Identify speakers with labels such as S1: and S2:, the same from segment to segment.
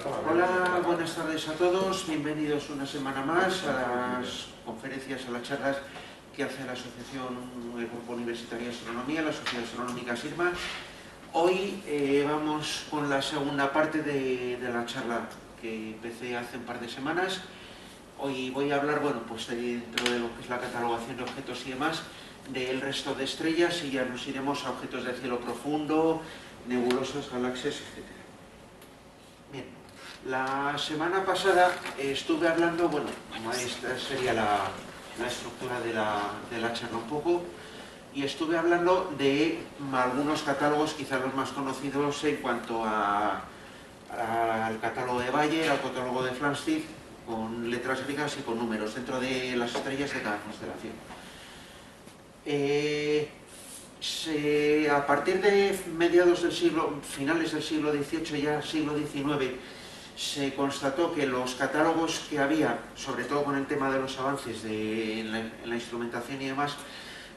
S1: Hola, buenas tardes a todos, bienvenidos una semana más a las conferencias, a las charlas que hace la Asociación el Grupo Universitario de Astronomía, la Sociedad Astronómica SIRMA. Hoy vamos con la segunda parte de la charla que empecé hace un par de semanas. Hoy voy a hablar, bueno, pues dentro de lo que es la catalogación de objetos y demás, del resto de estrellas, y ya nos iremos a objetos de cielo profundo, nebulosas, galaxias, etc. Bien, la semana pasada estuve hablando, bueno, esta sería la estructura de la charla un poco, y estuve hablando de algunos catálogos, quizás los más conocidos en cuanto al catálogo de Bayer, al catálogo de Flamsteed, con letras griegas y con números dentro de las estrellas de cada constelación. A partir de mediados del finales del siglo XVIII, ya siglo XIX, se constató que los catálogos que había, sobre todo con el tema de los avances en la instrumentación y demás,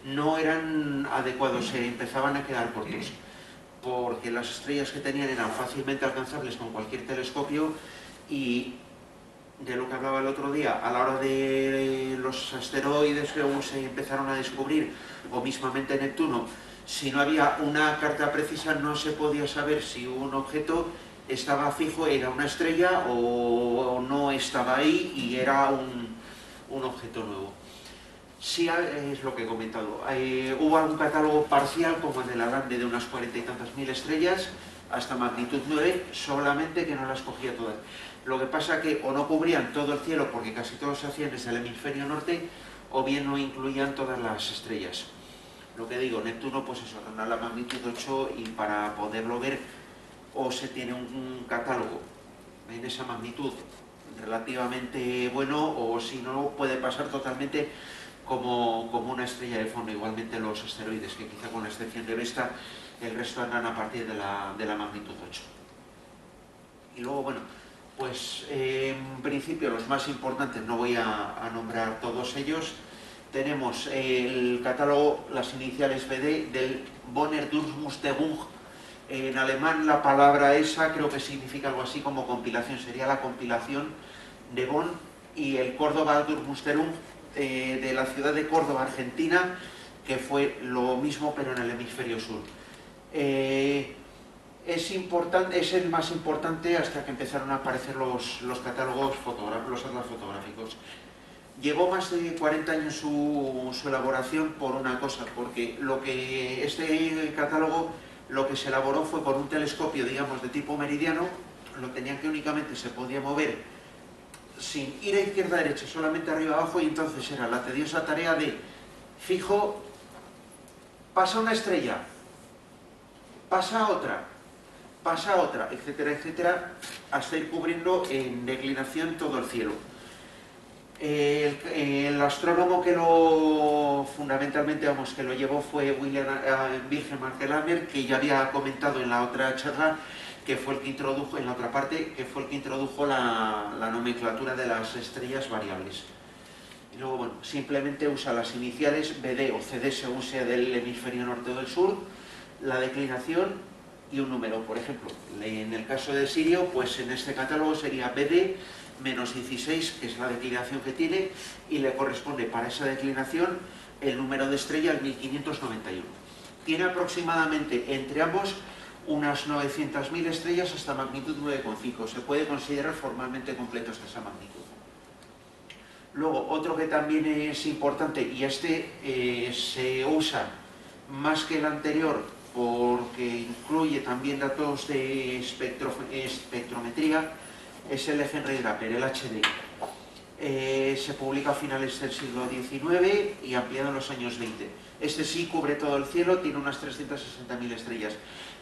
S1: no eran adecuados, se empezaban a quedar cortos, porque las estrellas que tenían eran fácilmente alcanzables con cualquier telescopio, y de lo que hablaba el otro día, a la hora de los asteroides que aún se empezaron a descubrir, o mismamente Neptuno, si no había una carta precisa no se podía saber si un objeto estaba fijo, era una estrella, o no estaba ahí y era un objeto nuevo. Sí, es lo que he comentado. Hubo algún catálogo parcial, como el de la Lande, de unas 40 y tantas mil estrellas, hasta magnitud 9, solamente que no las cogía todas. Lo que pasa que o no cubrían todo el cielo, porque casi todos se hacían desde el hemisferio norte, o bien no incluían todas las estrellas. Lo que digo, Neptuno, pues eso, ronda la magnitud 8, y para poderlo ver, o se tiene un catálogo en esa magnitud relativamente bueno, o si no, puede pasar totalmente como una estrella de fondo. Igualmente los asteroides, que quizá con la excepción de Vesta, el resto andan a partir de la magnitud 8. Y luego, bueno, pues en principio los más importantes, no voy a nombrar todos ellos. Tenemos el catálogo, las iniciales BD, del Bonner Durchmusterung. En alemán la palabra esa creo que significa algo así como compilación, sería la compilación de Bonn, y el Córdoba Durchmusterung de la ciudad de Córdoba, Argentina, que fue lo mismo pero en el hemisferio sur. Es el más importante hasta que empezaron a aparecer los catálogos los atlas fotográficos. Llevó más de 40 años su elaboración por una cosa, porque este catálogo lo que se elaboró fue con un telescopio, digamos, de tipo meridiano. Lo tenían que únicamente se podía mover sin ir a izquierda a derecha, solamente arriba abajo, y entonces era la tediosa tarea de fijo, pasa una estrella, pasa otra, etcétera, etcétera, hasta ir cubriendo en declinación todo el cielo. El astrónomo que fundamentalmente, que lo llevó fue Wilhelm Martelanner, que ya había comentado en la otra charla, que fue el que introdujo, en la otra parte, que fue el que introdujo la nomenclatura de las estrellas variables. Y luego, bueno, simplemente usa las iniciales BD o CD según sea del hemisferio norte o del sur, la declinación y un número. Por ejemplo, en el caso de Sirio, pues en este catálogo sería BD menos 16, que es la declinación que tiene, y le corresponde para esa declinación el número de estrella, el 1591. Tiene aproximadamente entre ambos unas 900.000 estrellas hasta magnitud 9,5. Se puede considerar formalmente completo hasta esa magnitud. Luego, otro que también es importante, y se usa más que el anterior porque incluye también datos de espectrometría, es el Henry Draper, el HD. Se publica a finales del siglo XIX y ampliado en los años 20. Este sí cubre todo el cielo, tiene unas 360.000 estrellas,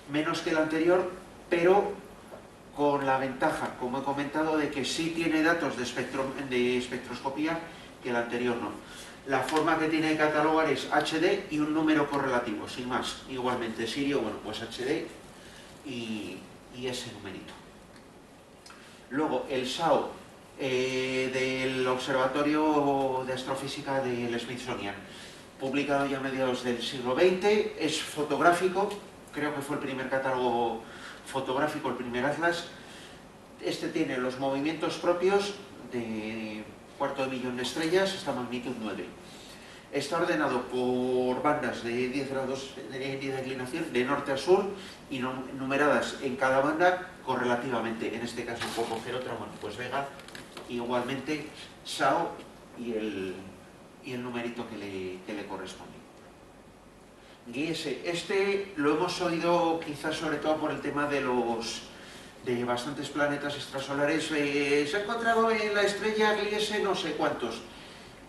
S1: menos que el anterior, pero con la ventaja, como he comentado, de que sí tiene datos de espectroscopía que el anterior no. La forma que tiene de catalogar es HD y un número correlativo, sin más. Igualmente Sirio, bueno, pues HD y ese numerito. Luego, el SAO del Observatorio de Astrofísica del Smithsonian, publicado ya a mediados del siglo XX, es fotográfico, creo que fue el primer catálogo fotográfico, el primer atlas, Este tiene los movimientos propios de cuarto de millón de estrellas hasta magnitud 9. Está ordenado por bandas de 10 grados de declinación, de norte a sur, y numeradas en cada banda correlativamente. En este caso, por coger otra, bueno, pues Vega, igualmente SAO y el numerito que le corresponde. Gliese, este lo hemos oído quizás sobre todo por el tema de bastantes planetas extrasolares. Se ha encontrado en la estrella Gliese no sé cuántos.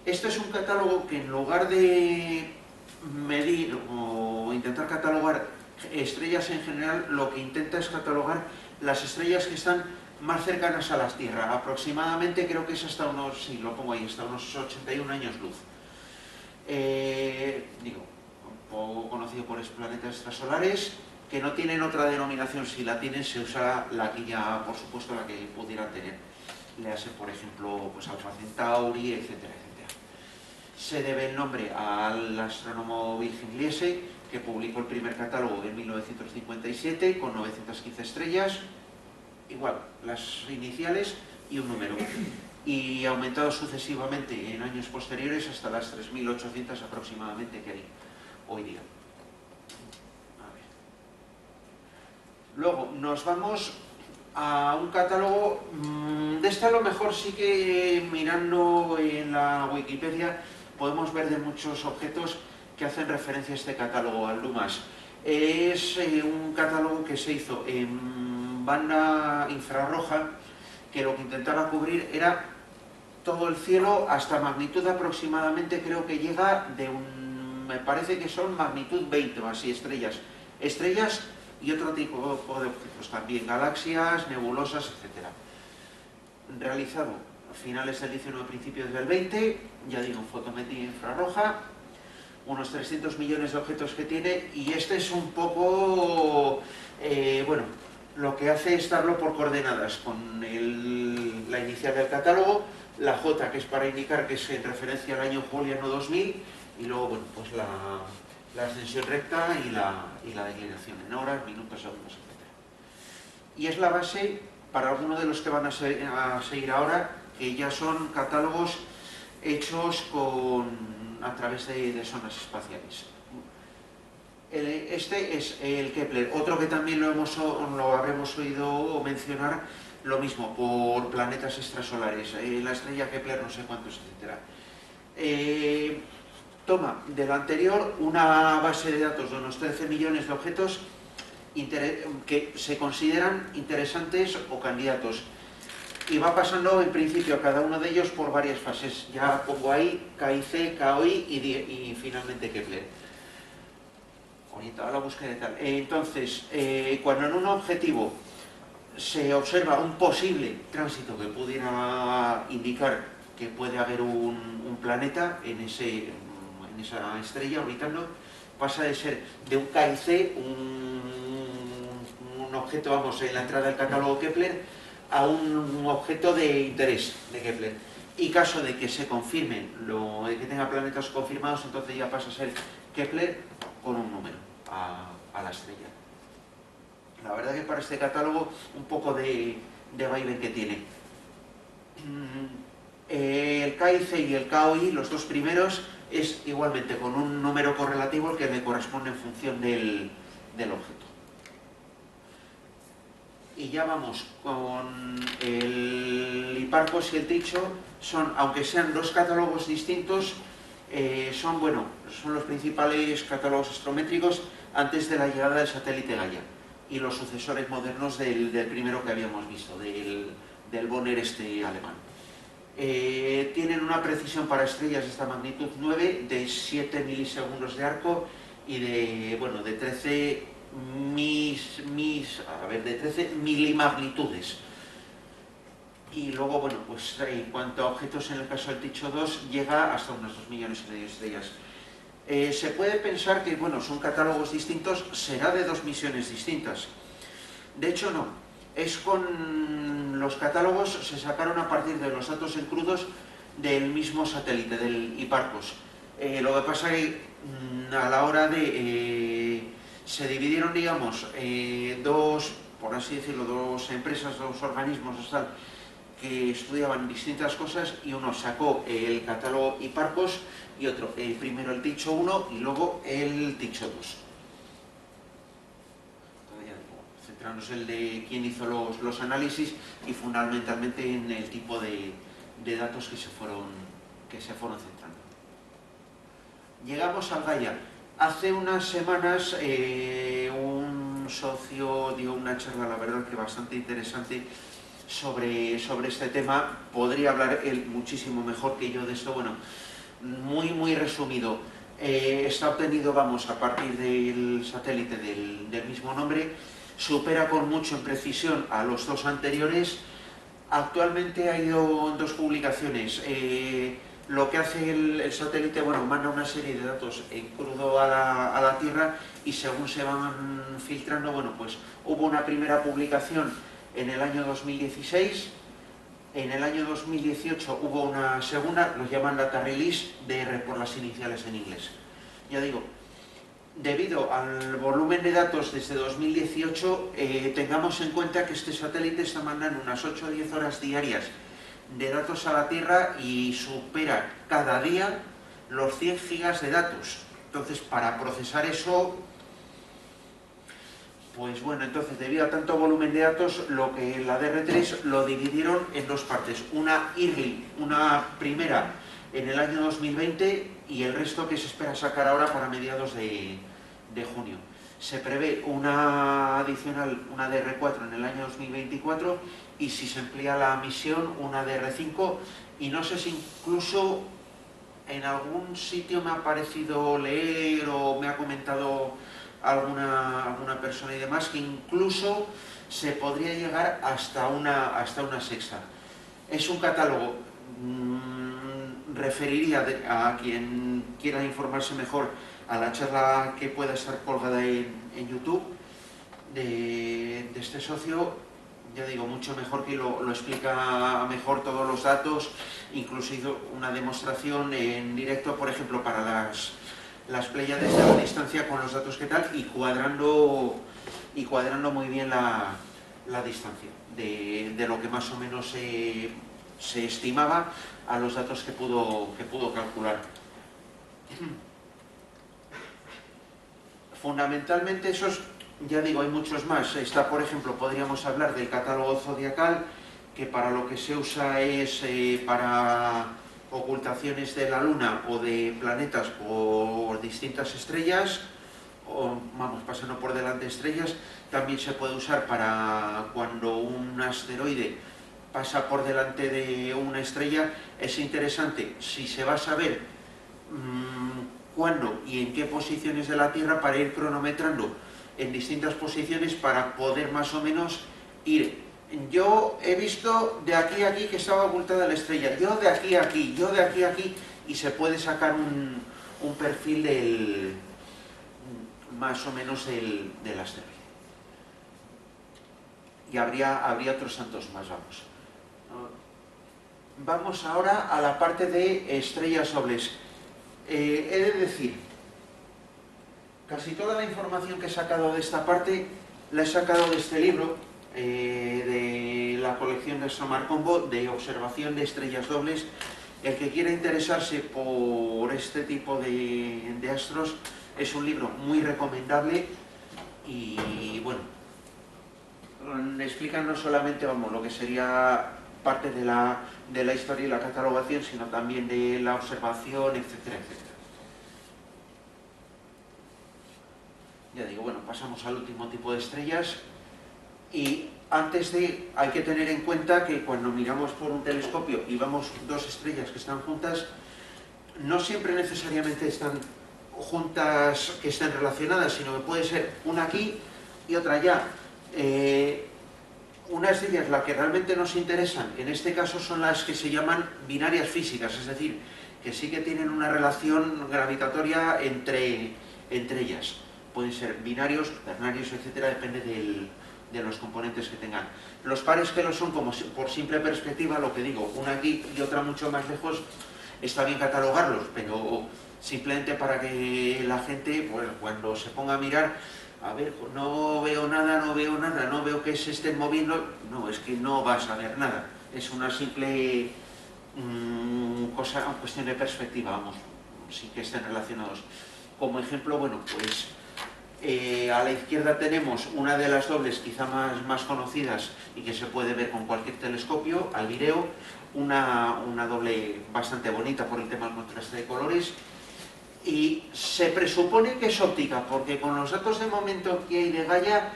S1: Este es un catálogo que en lugar de medir o intentar catalogar estrellas en general, lo que intenta es catalogar las estrellas que están más cercanas a la Tierra. Aproximadamente creo que es hasta unos, si lo pongo ahí, hasta unos 81 años luz. Digo, un poco conocido por los planetas extrasolares, que no tienen otra denominación. Si la tienen, se usa la que ya, por supuesto, la que pudieran tener. Le hace, por ejemplo, pues Alfa Centauri, etcétera, etcétera. Se debe el nombre al astrónomo Wilhelm Gliese, que publicó el primer catálogo en 1957 con 915 estrellas, igual, las iniciales y un número, y aumentado sucesivamente en años posteriores hasta las 3.800 aproximadamente que hay hoy día. A ver. Luego nos vamos a un catálogo, de este a lo mejor sí que mirando en la Wikipedia podemos ver de muchos objetos que hacen referencia a este catálogo, al LUMAS. Es un catálogo que se hizo en banda infrarroja, que lo que intentaba cubrir era todo el cielo hasta magnitud aproximadamente, creo que llega de me parece que son magnitud 20 o así, estrellas y otro tipo de objetos también, galaxias, nebulosas, etc. Realizado a finales del 19, principios del 20, ya digo, en fotometría infrarroja, unos 300 millones de objetos que tiene, y este es un poco, bueno, lo que hace es darlo por coordenadas, con la inicial del catálogo, la J, que es para indicar que es en referencia al año juliano 2000, y luego, bueno, pues la ascensión recta y la declinación en horas, minutos, segundos, etc. Y es la base para algunos de los que van a seguir ahora, que ya son catálogos hechos a través de sondas espaciales. Este es el Kepler, otro que también lo habremos oído mencionar, lo mismo, por planetas extrasolares, la estrella Kepler no sé cuántos, etc. Toma del anterior una base de datos de unos 13 millones de objetos que se consideran interesantes o candidatos, y va pasando en principio a cada uno de ellos por varias fases. Ya pongo ahí KIC, KOI y finalmente Kepler, orientado a la búsqueda de tal. Entonces, cuando en un objetivo se observa un posible tránsito que pudiera indicar que puede haber un planeta en esa estrella orbitando, pasa de ser de un KIC, un objeto, vamos, en la entrada del catálogo Kepler, a un objeto de interés de Kepler. Y caso de que se confirmen, de que tenga planetas confirmados, entonces ya pasa a ser Kepler con un número a la estrella. La verdad que para este catálogo un poco de vaivén que tiene. El KIC y el KOI, los dos primeros, es igualmente con un número correlativo que le corresponde en función del objeto. Y ya vamos con el Hipparcos y el Tycho. Aunque sean dos catálogos distintos, son los principales catálogos astrométricos antes de la llegada del satélite Gaia y los sucesores modernos del primero que habíamos visto, del Bonner alemán. Tienen una precisión para estrellas de esta magnitud 9 de 7 milisegundos de arco y de 13 milimagnitudes. Y luego, bueno, pues en cuanto a objetos, en el caso del Tycho 2 llega hasta unos 2,5 millones de estrellas. Se puede pensar que, bueno, son catálogos distintos, será de dos misiones distintas. De hecho, no. Es con los catálogos, se sacaron a partir de los datos en crudos del mismo satélite, del Hipparcos. Lo que pasa es que a la hora de... se dividieron, digamos, dos por así decirlo, dos empresas, dos organismos tal, que estudiaban distintas cosas, y uno sacó el catálogo Hiparcos y otro, primero el Ticho 1 y luego el Ticho 2. Centrarnos en el de quién hizo los análisis y fundamentalmente en el tipo de datos que se fueron centrando. Llegamos al Gaia. Hace unas semanas un socio dio una charla, la verdad que bastante interesante, sobre este tema. Podría hablar él muchísimo mejor que yo de esto. Bueno, muy resumido. Está obtenido, vamos, a partir del satélite del mismo nombre. Supera con mucho en precisión a los dos anteriores. Actualmente ha ido en dos publicaciones. Lo que hace el satélite, bueno, manda una serie de datos en crudo a la Tierra, y según se van filtrando, bueno, pues hubo una primera publicación en el año 2016, en el año 2018 hubo una segunda, los llaman data release, DR por las iniciales en inglés. Ya digo, debido al volumen de datos desde 2018, tengamos en cuenta que este satélite está mandando unas 8 o 10 horas diarias de datos a la Tierra y supera cada día los 100 gigas de datos. Entonces, para procesar eso, pues bueno, entonces debido a tanto volumen de datos, lo que la DR3 lo dividieron en dos partes. Una early, una primera en el año 2020, y el resto que se espera sacar ahora para mediados de junio. Se prevé una adicional, una DR4 en el año 2024, y si se amplía la misión, una DR5, y no sé si incluso en algún sitio me ha parecido leer o me ha comentado alguna persona y demás, que incluso se podría llegar hasta una sexta. Es un catálogo, referiría a quien quiera informarse mejor a la charla que pueda estar colgada en YouTube de este socio. Ya digo, mucho mejor, que lo explica mejor todos los datos. Incluso hizo una demostración en directo, por ejemplo, para las Pléyades de la distancia con los datos que tal, y cuadrando muy bien la distancia de lo que más o menos se estimaba a los datos que pudo calcular. Fundamentalmente esos, ya digo, hay muchos más. Está, por ejemplo, podríamos hablar del catálogo zodiacal, que para lo que se usa es para ocultaciones de la Luna o de planetas por distintas estrellas, o vamos, pasando por delante de estrellas. También se puede usar para cuando un asteroide pasa por delante de una estrella. Es interesante si se va a saber cuándo y en qué posiciones de la Tierra, para ir cronometrando en distintas posiciones para poder más o menos ir. Yo he visto de aquí a aquí que estaba ocultada la estrella, yo de aquí a aquí, yo de aquí a aquí, y se puede sacar un perfil más o menos del asteroide. Y habría otros tantos más, vamos. Vamos ahora a la parte de estrellas dobles. He de decir, casi toda la información que he sacado de esta parte la he sacado de este libro, de la colección de Samarcombo, de observación de estrellas dobles. El que quiera interesarse por este tipo de astros, es un libro muy recomendable. Y bueno, explican no solamente, vamos, lo que sería parte de la historia y la catalogación, sino también de la observación, etcétera, etcétera. Ya digo, bueno, pasamos al último tipo de estrellas. Y hay que tener en cuenta que cuando miramos por un telescopio y vemos dos estrellas que están juntas, no siempre necesariamente están juntas, que estén relacionadas, sino que puede ser una aquí y otra allá. Unas de ellas, las que realmente nos interesan, en este caso son las que se llaman binarias físicas, es decir, que sí que tienen una relación gravitatoria entre ellas. Pueden ser binarios, ternarios, etcétera, depende de los componentes que tengan. Los pares que lo son, como por simple perspectiva, lo que digo, una aquí y otra mucho más lejos, está bien catalogarlos, pero simplemente para que la gente, bueno, cuando se ponga a mirar, a ver, no veo nada, no veo que se estén moviendo. No, es que no vas a ver nada. Es una simple cosa, cuestión de perspectiva, vamos, sin que estén relacionados. Como ejemplo, bueno, pues a la izquierda tenemos una de las dobles quizá más conocidas y que se puede ver con cualquier telescopio, Albireo, una doble bastante bonita por el tema del contraste de colores, y se presupone que es óptica, porque con los datos de momento que hay de Gaia,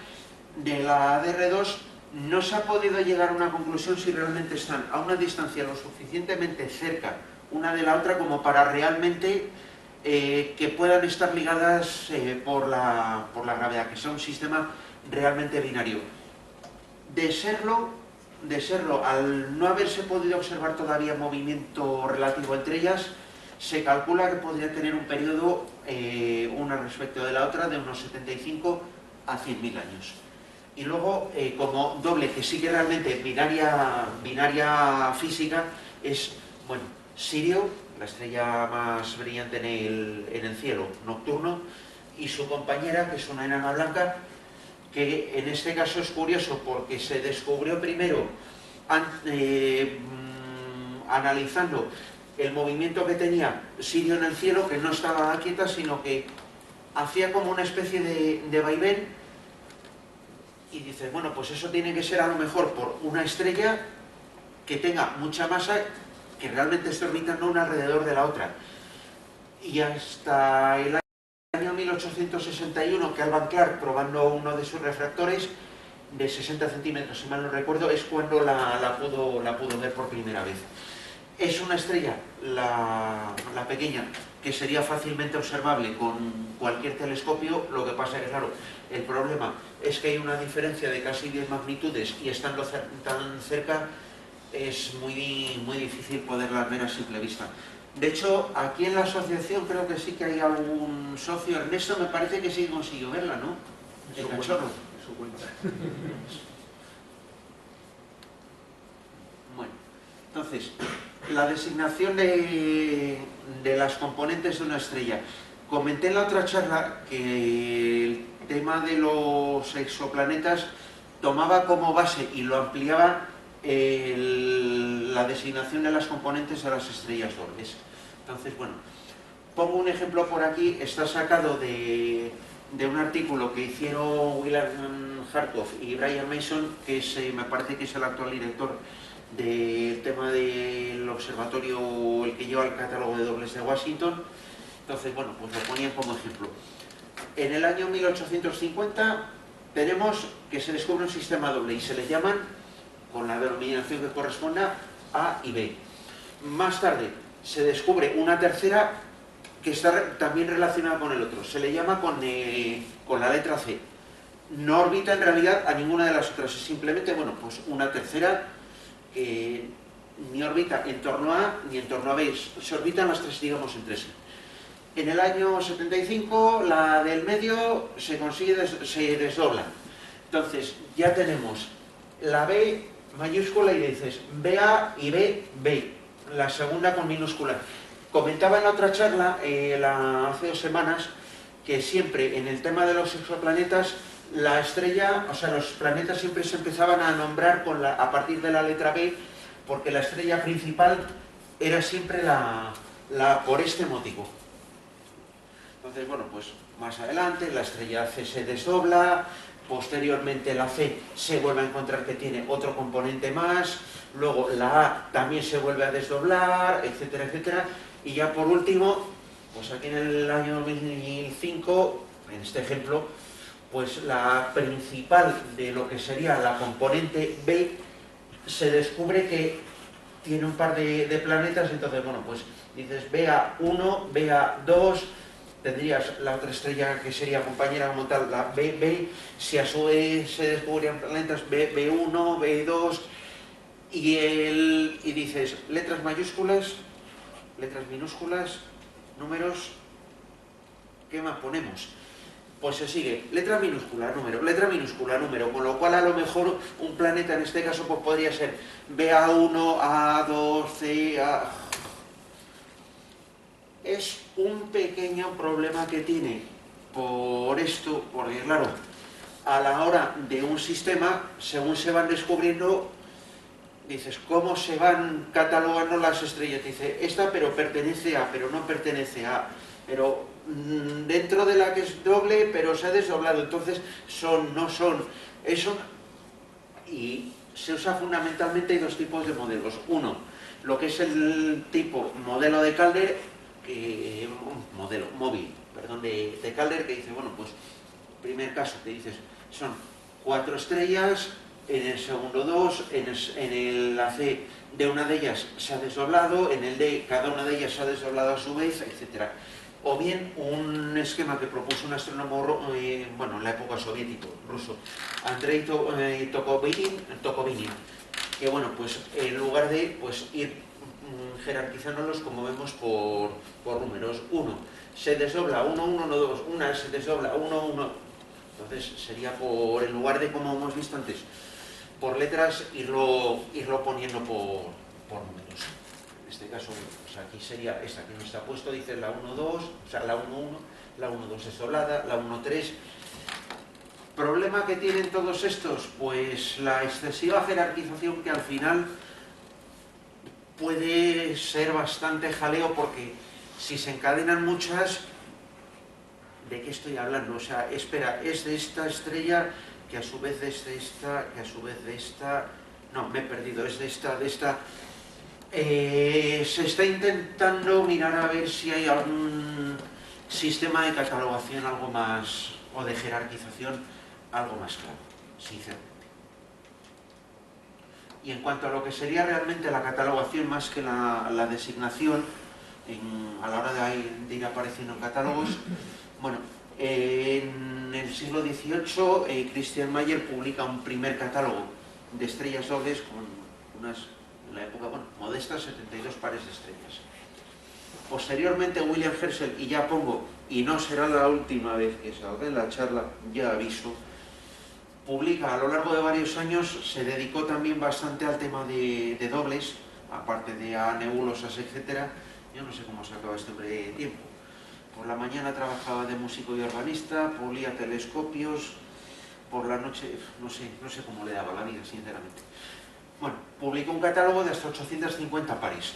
S1: de la DR2, no se ha podido llegar a una conclusión si realmente están a una distancia lo suficientemente cerca una de la otra como para realmente que puedan estar ligadas por la gravedad, que sea un sistema realmente binario. De serlo, al no haberse podido observar todavía movimiento relativo entre ellas, se calcula que podría tener un periodo, una respecto de la otra, de unos 75 a 100.000 años. Y luego, como doble, que sigue realmente binaria física, es, bueno, Sirio, la estrella más brillante en el cielo nocturno, y su compañera, que es una enana blanca, que en este caso es curioso porque se descubrió primero analizando el movimiento que tenía Sirio en el cielo, que no estaba quieta, sino que hacía como una especie de vaivén, y dices, bueno, pues eso tiene que ser a lo mejor por una estrella que tenga mucha masa, que realmente esté orbitando una alrededor de la otra. Y hasta el año 1861, que Alvan Clark, probando uno de sus refractores de 60 centímetros, si mal no recuerdo, es cuando la pudo ver por primera vez. Es una estrella, la pequeña, que sería fácilmente observable con cualquier telescopio. Lo que pasa es que, claro, el problema es que hay una diferencia de casi 10 magnitudes y estando tan cerca es muy difícil poderla ver a simple vista. De hecho, aquí en la asociación creo que sí que hay algún socio. Ernesto me parece que sí consiguió verla, ¿no? El cachorro.
S2: Su cuenta.
S1: Bueno, entonces, la designación de las componentes de una estrella. Comenté en la otra charla que el tema de los exoplanetas tomaba como base y lo ampliaba la designación de las componentes de las estrellas dobles. Entonces, bueno, pongo un ejemplo por aquí, está sacado de un artículo que hicieron William Hartov y Brian Mason, que me parece que es el actual director del tema del observatorio, el que lleva el catálogo de dobles de Washington. Entonces, bueno, pues lo ponían como ejemplo. En el año 1850 tenemos que se descubre un sistema doble y se le llaman, con la denominación que corresponda, A y B. Más tarde se descubre una tercera que está también relacionada con el otro. Se le llama con la letra C. No orbita en realidad a ninguna de las otras, es simplemente, bueno, pues una tercera que ni orbita en torno a ni en torno a B. Se orbitan las tres, digamos, entre sí. En el año 75, la del medio se desdobla. Entonces, ya tenemos la B mayúscula y dices BA y B, la segunda con minúscula. Comentaba en la otra charla, hace 2 semanas, que siempre en el tema de los exoplanetas, la estrella, o sea, los planetas siempre se empezaban a nombrar a partir de la letra B, porque la estrella principal era siempre por este motivo. Entonces, bueno, pues más adelante la estrella C se desdobla, posteriormente la C se vuelve a encontrar que tiene otro componente más, luego la A también se vuelve a desdoblar, etcétera, etcétera, y ya por último, pues aquí en el año 2005, en este ejemplo, pues la principal de lo que sería la componente B se descubre que tiene un par de planetas. Entonces, bueno, pues dices BA1, BA2, tendrías la otra estrella que sería compañera como tal, la BB, si a su vez se descubrían planetas B1, B2, y dices letras mayúsculas, letras minúsculas, números, ¿qué más ponemos? Pues se sigue letra minúscula, número, con lo cual a lo mejor un planeta en este caso pues podría ser BA1, A2, C, A... Es un pequeño problema que tiene por esto, porque claro, a la hora de un sistema, según se van descubriendo, dices, ¿cómo se van catalogando las estrellas? Dice, esta pero pertenece a, pero no pertenece a, pero dentro de la que es doble, pero se ha desdoblado, entonces son, no son, eso, y se usa fundamentalmente, hay dos tipos de modelos. Uno, lo que es el tipo modelo de Calder, modelo móvil, perdón, de Calder, que dice, bueno, pues, primer caso, que dices, son 4 estrellas, en el segundo 2, en el AC de una de ellas se ha desdoblado, en el D cada una de ellas se ha desdoblado a su vez, etc. O bien un esquema que propuso un astrónomo, bueno, en la época soviético, ruso, Andrei Tokovinin, que bueno, pues en lugar de pues, ir jerarquizándolos como vemos por números, 1 se desdobla, 1, 1, 1, 2, una se desdobla, 1, 1, entonces sería por, en lugar de como hemos visto antes, por letras, irlo poniendo por números. En este caso, pues aquí sería esta que no está puesto, dice la 1, 2, o sea, la 1, 1, la 1, 2 desdoblada, la 1, 3. ¿Problema que tienen todos estos? Pues la excesiva jerarquización, que al final puede ser bastante jaleo, porque si se encadenan muchas, ¿de qué estoy hablando? O sea, espera, es de esta estrella, que a su vez es de esta, que a su vez de esta... No, me he perdido, es de esta, de esta... Se está intentando mirar a ver si hay algún sistema de catalogación algo más, o de jerarquización algo más claro, sinceramente. Y en cuanto a lo que sería realmente la catalogación más que la designación, a la hora de ir apareciendo en catálogos, bueno, en el siglo XVIII Christian Mayer publica un primer catálogo de estrellas dobles con unas, en la época, bueno, modestas 72 pares de estrellas. Posteriormente William Herschel, y ya pongo, y no será la última vez que salga en la charla, ya aviso, publica a lo largo de varios años, se dedicó también bastante al tema de dobles, aparte de a nebulosas, etc. Yo no sé cómo se acaba este hombre de tiempo. Por la mañana trabajaba de músico y organista, pulía telescopios, por la noche, no sé cómo le daba la vida, sinceramente. Bueno, publicó un catálogo de hasta 850 pares.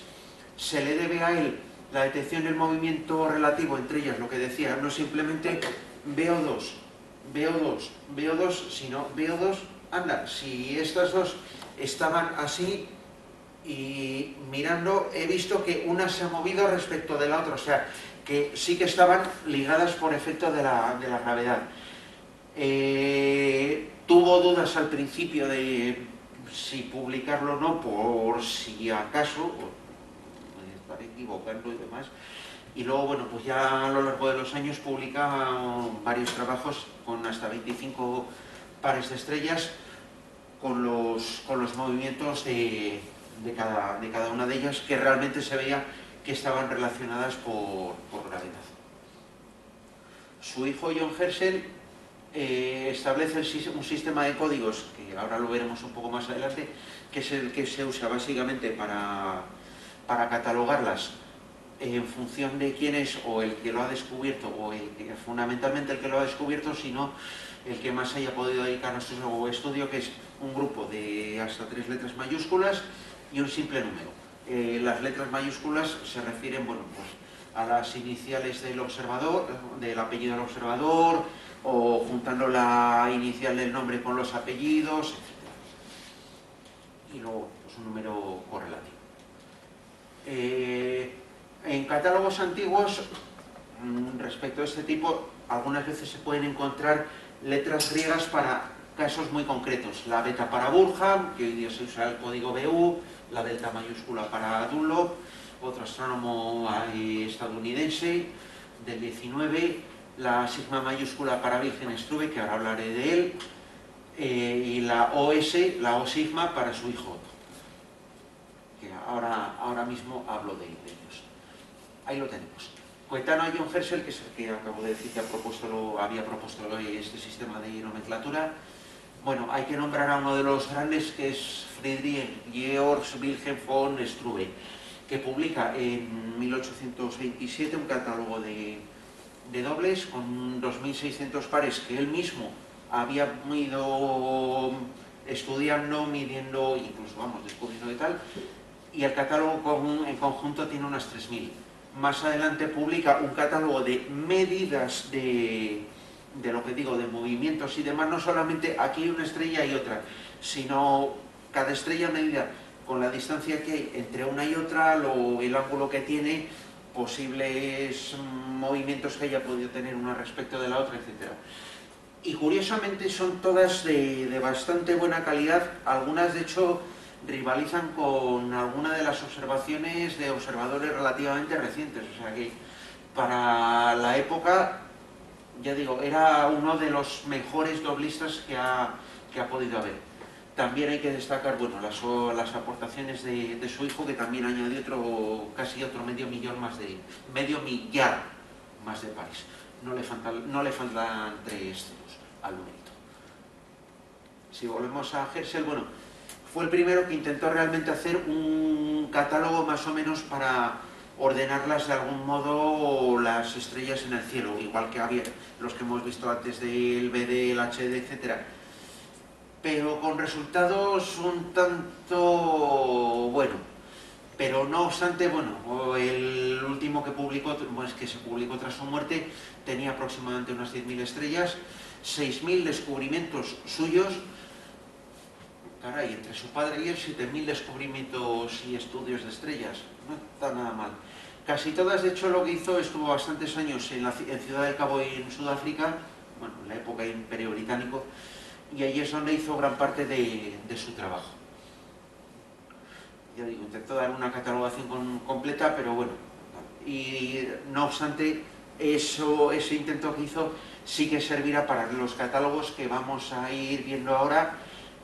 S1: Se le debe a él la detección del movimiento relativo entre ellas, lo que decía, no simplemente VO2, sino VO2, anda, si estas dos estaban así y mirando, he visto que una se ha movido respecto de la otra, o sea, que sí que estaban ligadas por efecto de la gravedad. Tuvo dudas al principio de si publicarlo o no, por si acaso, me estaré equivocando y demás. Y luego, bueno, pues ya a lo largo de los años publica varios trabajos con hasta 25 pares de estrellas con los movimientos de cada una de ellas, que realmente se veía que estaban relacionadas por gravedad. Su hijo John Herschel establece un sistema de códigos, que ahora lo veremos un poco más adelante, que es el que se usa básicamente para catalogarlas en función de quién es o el que lo ha descubierto, o fundamentalmente el que lo ha descubierto, sino el que más haya podido dedicar a su estudio, que es un grupo de hasta 3 letras mayúsculas y un simple número. Las letras mayúsculas se refieren, bueno, pues a las iniciales del observador, del apellido del observador, o juntando la inicial del nombre con los apellidos, etc. Y luego, pues un número correlativo. En catálogos antiguos, respecto a este tipo, algunas veces se pueden encontrar letras griegas para casos muy concretos. La beta para Burham, que hoy día se usa el código BU, la delta mayúscula para Dunlop, otro astrónomo estadounidense del 19, la sigma mayúscula para Wilhelm Struve, que ahora hablaré de él, y la OS, la O sigma para su hijo, que ahora mismo hablo de ellos. Ahí lo tenemos. Coetano a John Herschel, que es el que acabo de decir que había propuesto este sistema de nomenclatura. Bueno, hay que nombrar a uno de los grandes, que es Friedrich Georg Wilhelm von Struve, que publica en 1827 un catálogo de de dobles con 2.600 pares que él mismo había ido estudiando, midiendo, incluso vamos, descubriendo y tal, y el catálogo en conjunto tiene unas 3.000. Más adelante publica un catálogo de medidas de lo que digo, de movimientos y demás, no solamente aquí hay una estrella y otra, sino cada estrella medida con la distancia que hay entre una y otra, el ángulo que tiene, posibles movimientos que haya podido tener una respecto de la otra, etc. Y curiosamente son todas de bastante buena calidad, algunas de hecho rivalizan con alguna de las observaciones de observadores relativamente recientes, o sea que para la época, ya digo, era uno de los mejores doblistas que ha podido haber. También hay que destacar, bueno, las aportaciones de su hijo, que también añadió casi otro medio millar más de pares. No le faltan 3 ceros al mérito. Si volvemos a Herschel, bueno, fue el primero que intentó realmente hacer un catálogo más o menos para ordenarlas de algún modo las estrellas en el cielo, igual que había los que hemos visto antes del BD, el HD, etc. Pero con resultados un tanto, bueno, pero no obstante, bueno, el último que publicó, pues que se publicó tras su muerte, tenía aproximadamente unas 10.000 estrellas, 6.000 descubrimientos suyos, caray, entre su padre y él 7.000 descubrimientos y estudios de estrellas, no está nada mal. Casi todas, de hecho, lo que hizo, estuvo bastantes años en Ciudad del Cabo y en Sudáfrica, bueno, en la época del Imperio Británico, y allí es donde hizo gran parte de su trabajo. Ya digo, intentó dar una catalogación completa, pero bueno, y no obstante, ese intento que hizo sí que servirá para los catálogos que vamos a ir viendo ahora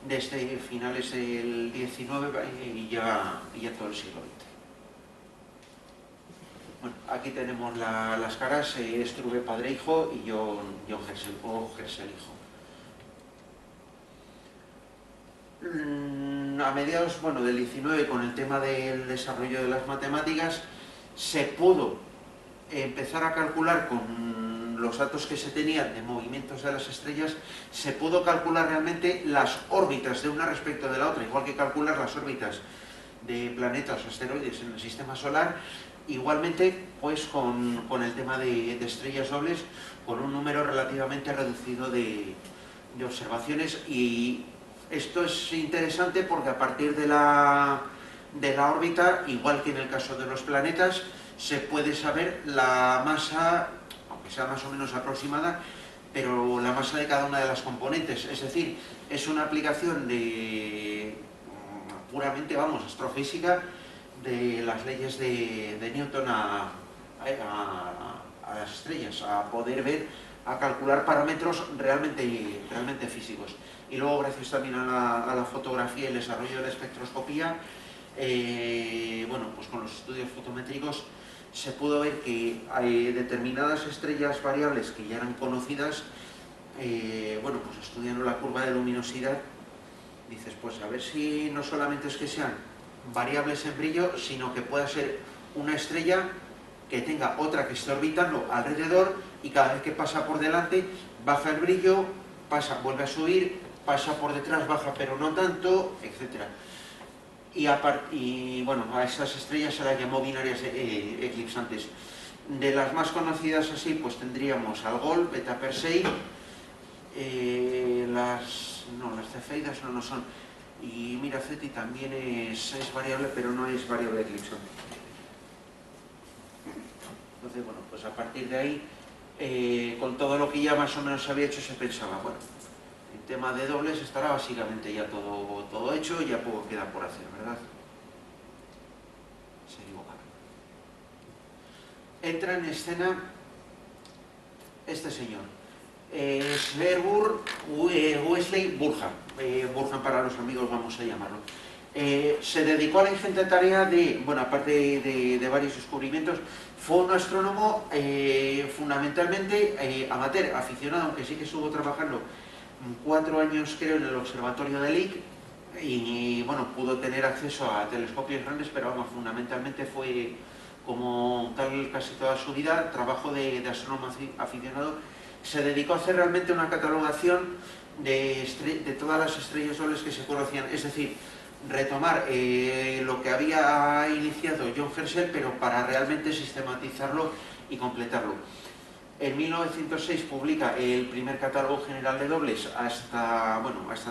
S1: desde finales del XIX y ya todo el siglo XX. Bueno, aquí tenemos las caras, Struve padre e hijo y John Herschel, o Herschel hijo. A mediados del 19, con el tema del desarrollo de las matemáticas, se pudo empezar a calcular con los datos que se tenían de movimientos de las estrellas, se pudo calcular realmente las órbitas de una respecto de la otra, igual que calcular las órbitas de planetas o asteroides en el sistema solar, igualmente pues con el tema de estrellas dobles, con un número relativamente reducido de observaciones. Y esto es interesante porque a partir de la órbita, igual que en el caso de los planetas, se puede saber la masa, aunque sea más o menos aproximada, pero la masa de cada una de las componentes. Es decir, es una aplicación puramente, astrofísica, de las leyes de Newton a las estrellas, a poder ver, a calcular parámetros realmente físicos. Y luego, gracias también a la fotografía y el desarrollo de la espectroscopía, pues con los estudios fotométricos se pudo ver que hay determinadas estrellas variables que ya eran conocidas, pues estudiando la curva de luminosidad, dices, pues a ver si no solamente es que sean variables en brillo, sino que pueda ser una estrella que tenga otra que esté orbitando alrededor y cada vez que pasa por delante baja el brillo, vuelve a subir, pasa por detrás, baja pero no tanto, etc. Y a esas estrellas se las llamó binarias eclipsantes. De las más conocidas así, pues tendríamos Algol, Beta Persei, las cefeidas no son, y Miraceti también es variable, pero no es variable eclipsante. Entonces, pues a partir de ahí, con todo lo que ya más o menos se había hecho, se pensaba, el tema de dobles estará básicamente ya todo hecho, ya poco queda por hacer, ¿verdad? Se equivoca. Entra en escena este señor, Sverker Wesley Burhan, Burhan para los amigos vamos a llamarlo. Se dedicó a la ingente tarea de, aparte de varios descubrimientos, fue un astrónomo fundamentalmente amateur, aficionado, aunque sí que estuvo trabajando 4 años creo en el observatorio de Lick y pudo tener acceso a telescopios grandes, pero fundamentalmente fue como tal casi toda su vida, trabajo de astrónomo aficionado. Se dedicó a hacer realmente una catalogación de todas las estrellas dobles que se conocían, es decir, retomar lo que había iniciado John Herschel, pero para realmente sistematizarlo y completarlo. En 1906 publica el primer catálogo general de dobles hasta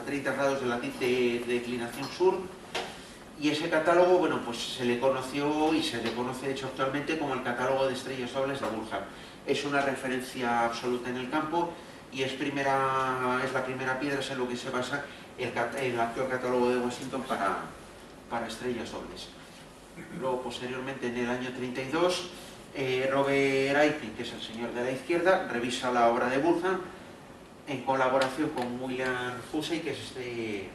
S1: 30 grados de declinación sur, y ese catálogo, pues se le conoció y se le conoce de hecho actualmente como el catálogo de estrellas dobles de Bulham. Es una referencia absoluta en el campo y es la primera piedra en lo que se basa el actual catálogo de Washington para estrellas dobles. Luego, posteriormente, en el año 32, Robert Aitken, que es el señor de la izquierda, revisa la obra de Bulham en colaboración con William Hussey, que es de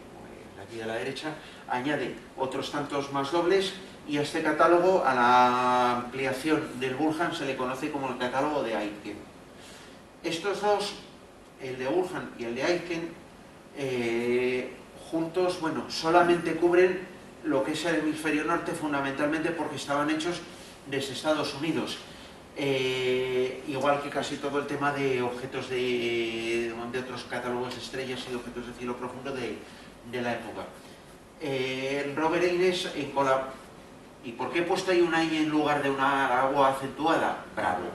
S1: aquí de la derecha, añade otros tantos más dobles, y a este catálogo, a la ampliación del Bulham, se le conoce como el catálogo de Aitken. Estos dos, el de Bulham y el de Aitken, juntos, solamente cubren lo que es el hemisferio norte, fundamentalmente porque estaban hechos desde Estados Unidos. Igual que casi todo el tema de objetos de otros catálogos de estrellas y de objetos de cielo profundo de la época. Robert Innes, ¿y por qué he puesto ahí una I en lugar de una agua acentuada? Bravo.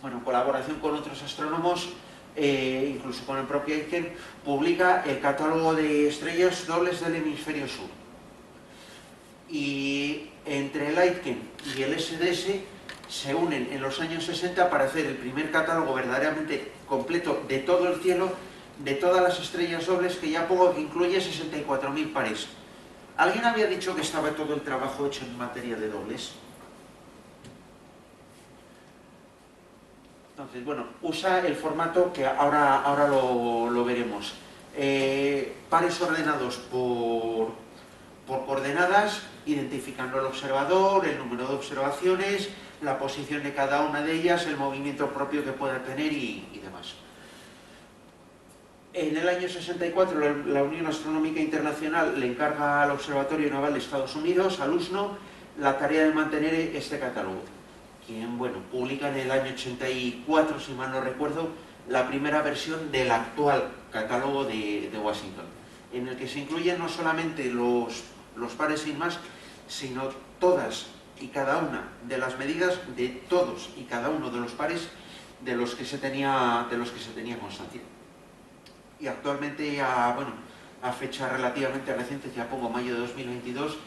S1: En colaboración con otros astrónomos, incluso con el propio Aitken, publica el catálogo de estrellas dobles del hemisferio sur. Y entre el Aitken y el SDS se unen en los años 60 para hacer el primer catálogo verdaderamente completo de todo el cielo, de todas las estrellas dobles, que ya pongo que incluye 64.000 pares. ¿Alguien había dicho que estaba todo el trabajo hecho en materia de dobles? Entonces, usa el formato que ahora lo veremos. Pares ordenados por coordenadas, identificando el observador, el número de observaciones, la posición de cada una de ellas, el movimiento propio que pueda tener y demás. En el año 64, la Unión Astronómica Internacional le encarga al Observatorio Naval de Estados Unidos, al USNO, la tarea de mantener este catálogo. Quien, publica en el año 84, si mal no recuerdo, la primera versión del actual catálogo de Washington, en el que se incluyen no solamente los pares sin más, sino todas y cada una de las medidas de todos y cada uno de los pares de los que se tenía constancia. Y actualmente, a fecha relativamente reciente, ya pongo mayo de 2022,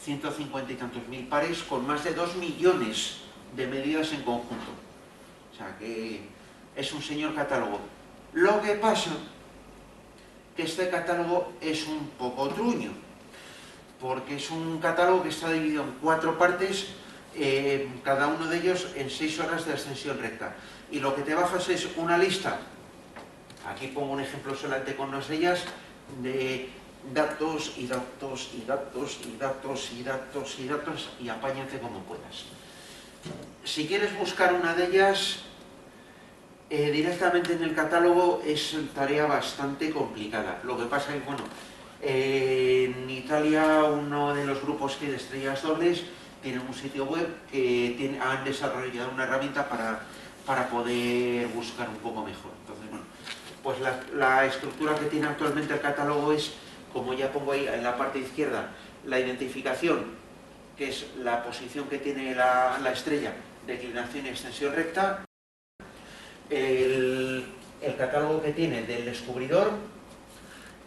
S1: 150 y tantos mil pares con más de 2 millones de medidas en conjunto. O sea que es un señor catálogo. Lo que pasa que este catálogo es un poco truño, porque es un catálogo que está dividido en 4 partes, cada uno de ellos en 6 horas de ascensión recta. Y lo que te bajas es una lista, aquí pongo un ejemplo solamente con unas de ellas, de datos y datos y datos y datos y datos y datos, y apáñate como puedas. Si quieres buscar una de ellas directamente en el catálogo, es tarea bastante complicada. Lo que pasa es que, en Italia, uno de los grupos de estrellas dobles tiene un sitio web que han desarrollado una herramienta para poder buscar un poco mejor. Entonces, pues la estructura que tiene actualmente el catálogo es, como ya pongo ahí en la parte izquierda, la identificación, que es la posición que tiene la estrella, declinación y extensión recta, el catálogo que tiene del descubridor,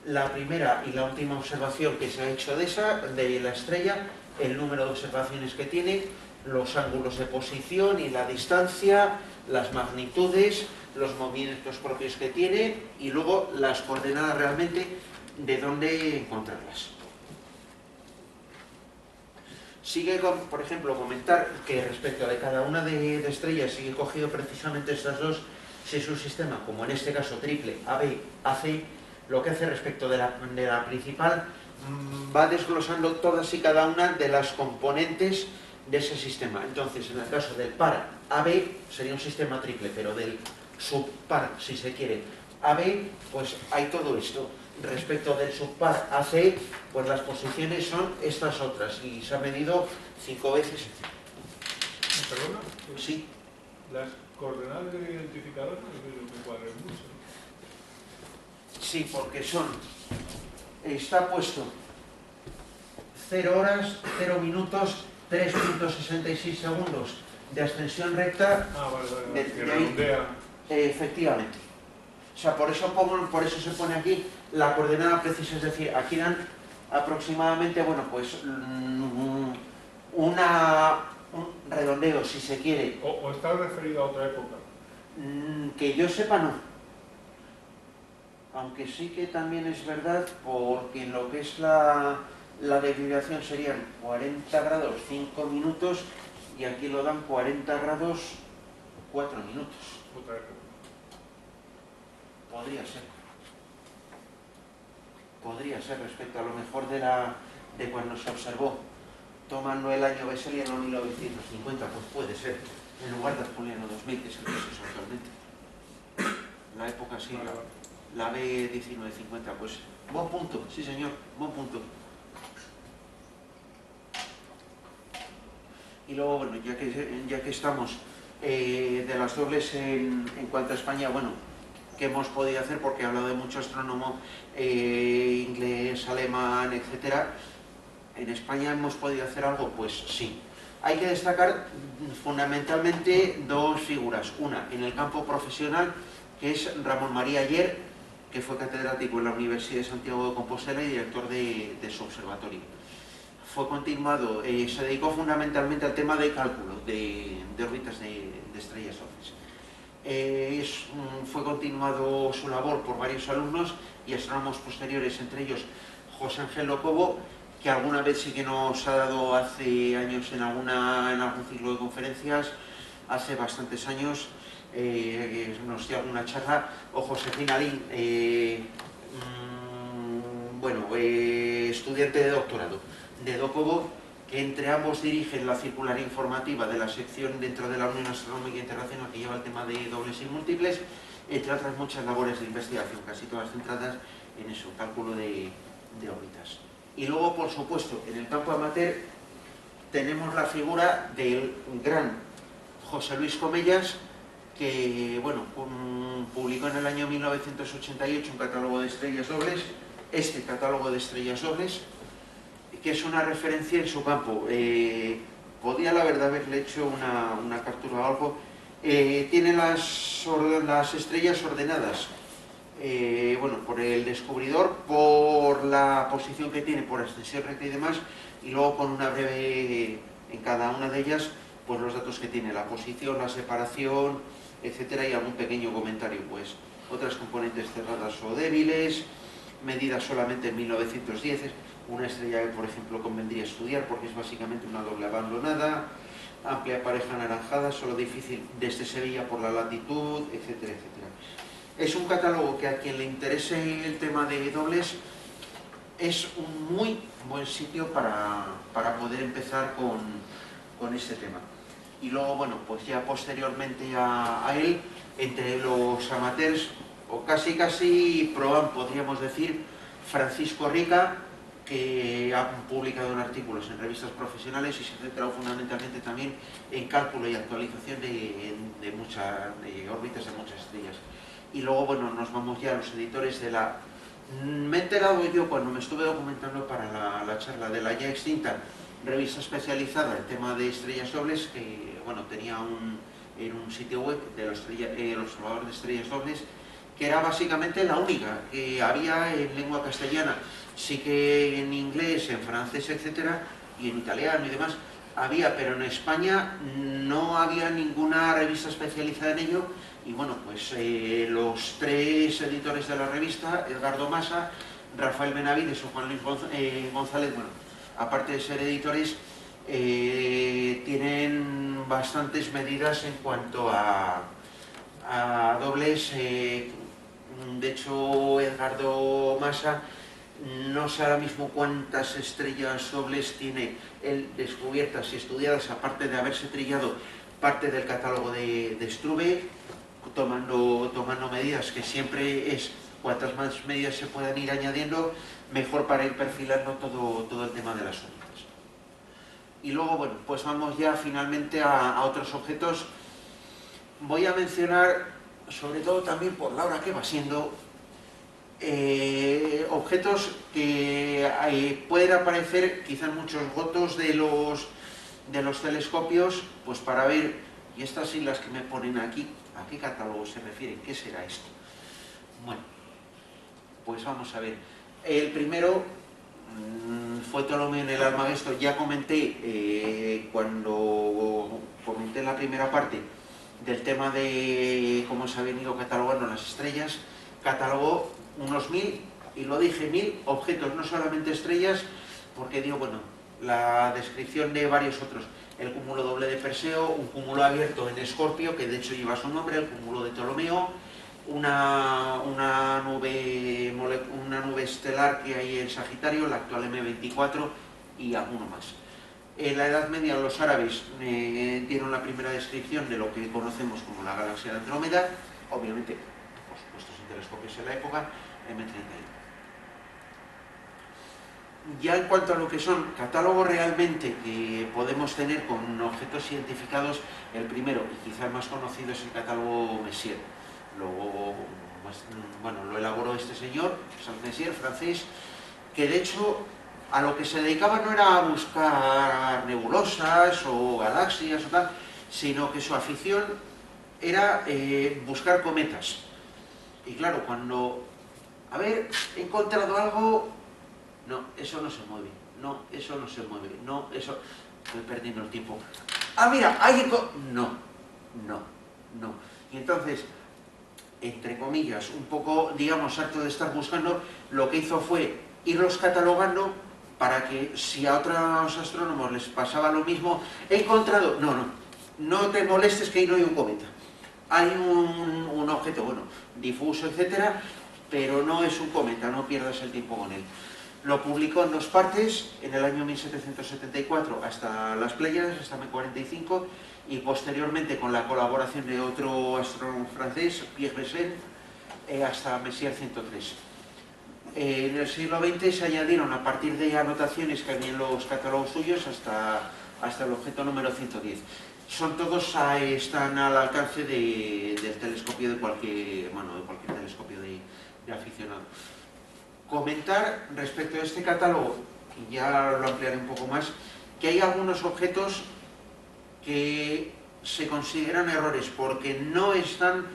S1: la primera y la última observación que se ha hecho de la estrella, el número de observaciones que tiene, los ángulos de posición y la distancia, las magnitudes, los movimientos propios que tiene y luego las coordenadas realmente de dónde encontrarlas. Sigue, por ejemplo, comentar que respecto de cada una de estrellas sigue cogido precisamente estas dos, si es un sistema, como en este caso triple, AB, AC, lo que hace respecto de la principal, va desglosando todas y cada una de las componentes de ese sistema. Entonces, en el caso del par AB, sería un sistema triple, pero del subpar, si se quiere, AB, pues hay todo esto. Respecto del subpar AC, pues las posiciones son estas otras, y se ha medido 5 veces,
S2: ¿Perdona?
S1: Sí.
S2: Las coordenadas del identificador no es lo que cuadren mucho.
S1: Sí, porque está puesto 0 horas, 0 minutos, 3.66 segundos de ascensión recta.
S2: Ah, vale, que
S1: de ahí,
S2: redondea.
S1: efectivamente. O sea, por eso se pone aquí la coordenada precisa, es decir, aquí dan aproximadamente, bueno, pues un redondeo, si se quiere.
S2: ¿O está referido a otra época?
S1: Que yo sepa, no. Aunque sí que también es verdad, porque en lo que es la desviación serían 40 grados 5 minutos y aquí lo dan 40 grados 4 minutos.
S2: Otra época.
S1: Podría ser respecto a lo mejor de cuando se observó, tomando el año Besseliano 1950, pues puede ser, en lugar de Juliano 2000, que es el que se usa actualmente. La época sí, la B1950, pues buen punto, sí señor, buen punto. Y luego, bueno, ya que estamos de las dobles en cuanto a España, bueno, ¿qué hemos podido hacer? Porque he hablado de mucho astrónomo inglés, alemán, etcétera. ¿En España hemos podido hacer algo? Pues sí. Hay que destacar fundamentalmente dos figuras. Una, en el campo profesional, que es Ramón María Ayer, que fue catedrático en la Universidad de Santiago de Compostela y director de su observatorio. Fue continuado, se dedicó fundamentalmente al tema de cálculo de órbitas de estrellas dobles. Fue continuado su labor por varios alumnos y astrónomos posteriores, entre ellos José Ángel Locobo, que alguna vez sí que nos ha dado hace años en algún ciclo de conferencias, hace bastantes años, nos dio alguna charla, o Josefina Lin, estudiante de doctorado de Docobo, que entre ambos dirigen la circular informativa de la sección dentro de la Unión Astronómica Internacional que lleva el tema de dobles y múltiples, entre otras muchas labores de investigación, casi todas centradas en eso, cálculo de órbitas. Y luego, por supuesto, en el campo amateur tenemos la figura del gran José Luis Comellas, que bueno, publicó en el año 1988 un catálogo de estrellas dobles, este catálogo de estrellas dobles, que es una referencia en su campo. Podía la verdad haberle hecho una captura o algo. Tiene las estrellas ordenadas, bueno, por el descubridor, por la posición que tiene, por ascensión recta y demás, y luego con una breve, en cada una de ellas, pues los datos que tiene, la posición, la separación, etcétera, y algún pequeño comentario, pues otras componentes cerradas o débiles, medidas solamente en 1910, una estrella que por ejemplo convendría estudiar porque es básicamente una doble abandonada, amplia pareja anaranjada, solo difícil desde Sevilla por la latitud, etcétera, etcétera. Es un catálogo que a quien le interese el tema de dobles es un muy buen sitio para poder empezar con este tema. Y luego, bueno, pues ya posteriormente a él, entre los amateurs, o casi proan, podríamos decir, Francisco Rica, que ha publicado artículos en revistas profesionales y se ha centrado fundamentalmente también en cálculo y actualización de órbitas de muchas estrellas. Y luego, bueno, nos vamos ya a los editores de la... Me he enterado yo cuando me estuve documentando para la charla de la ya extinta revista especializada en tema de estrellas dobles, que bueno, tenía en un sitio web del observador de estrellas dobles, que era básicamente la única que había en lengua castellana. Sí que en inglés, en francés, etcétera, y en italiano y demás había, pero en España no había ninguna revista especializada en ello. Y bueno, pues los tres editores de la revista, Edgardo Massa, Rafael Benavides o Juan Luis González, bueno, aparte de ser editores, tienen bastantes medidas en cuanto a dobles. De hecho, Edgardo Massa, no sé ahora mismo cuántas estrellas dobles tiene él descubiertas y estudiadas, aparte de haberse trillado parte del catálogo de Struve, tomando medidas, que siempre es, cuantas más medidas se puedan ir añadiendo, mejor para ir perfilando todo el tema de las órbitas. Y luego, bueno, pues vamos ya finalmente a otros objetos. Voy a mencionar, sobre todo también por la hora que va siendo, objetos que pueden aparecer quizá en muchos fotos de los telescopios, pues para ver, y estas islas que me ponen aquí, ¿a qué catálogo se refieren? ¿Qué será esto? Bueno, pues vamos a ver. El primero fue Ptolomeo en el Almagesto. Ya comenté, cuando comenté la primera parte del tema de cómo se habían ido catalogando las estrellas, catalogó unos 1000, y lo dije, 1000 objetos, no solamente estrellas, porque digo, bueno, la descripción de varios otros, el cúmulo doble de Perseo, un cúmulo abierto en Escorpio, que de hecho lleva su nombre, el cúmulo de Ptolomeo, una nube estelar que hay en Sagitario, la actual M24, y alguno más. En la Edad Media los árabes dieron la primera descripción de lo que conocemos como la galaxia de Andrómeda, obviamente, por supuesto, sin telescopios en la época, M31. Ya en cuanto a lo que son catálogos realmente que podemos tener con objetos identificados, el primero y quizá el más conocido es el catálogo Messier. Luego, bueno, lo elaboró este señor, Charles Messier, francés, que de hecho a lo que se dedicaba no era a buscar nebulosas o galaxias o tal, sino que su afición era buscar cometas. Y claro, cuando, a ver, he encontrado algo, no, eso no se mueve, no, eso no se mueve, no, eso, estoy perdiendo el tiempo. Ah, mira, no, no, no. Y entonces, entre comillas, un poco, digamos, harto de estar buscando, lo que hizo fue irlos catalogando para que si a otros astrónomos les pasaba lo mismo, he encontrado, no te molestes que ahí no hay un cometa. Hay un objeto, bueno, difuso, etcétera, pero no es un cometa, no pierdas el tiempo con él. Lo publicó en 2 partes, en el año 1774 hasta las Pléyades, hasta M45, y posteriormente con la colaboración de otro astrónomo francés, Pierre Bessel, hasta Messier 103. En el siglo XX se añadieron, a partir de anotaciones que había en los catálogos suyos, hasta el objeto número 110. Son todos, están al alcance del telescopio de cualquier telescopio de aficionado. Comentar respecto a este catálogo, y ya lo ampliaré un poco más, que hay algunos objetos que se consideran errores porque no están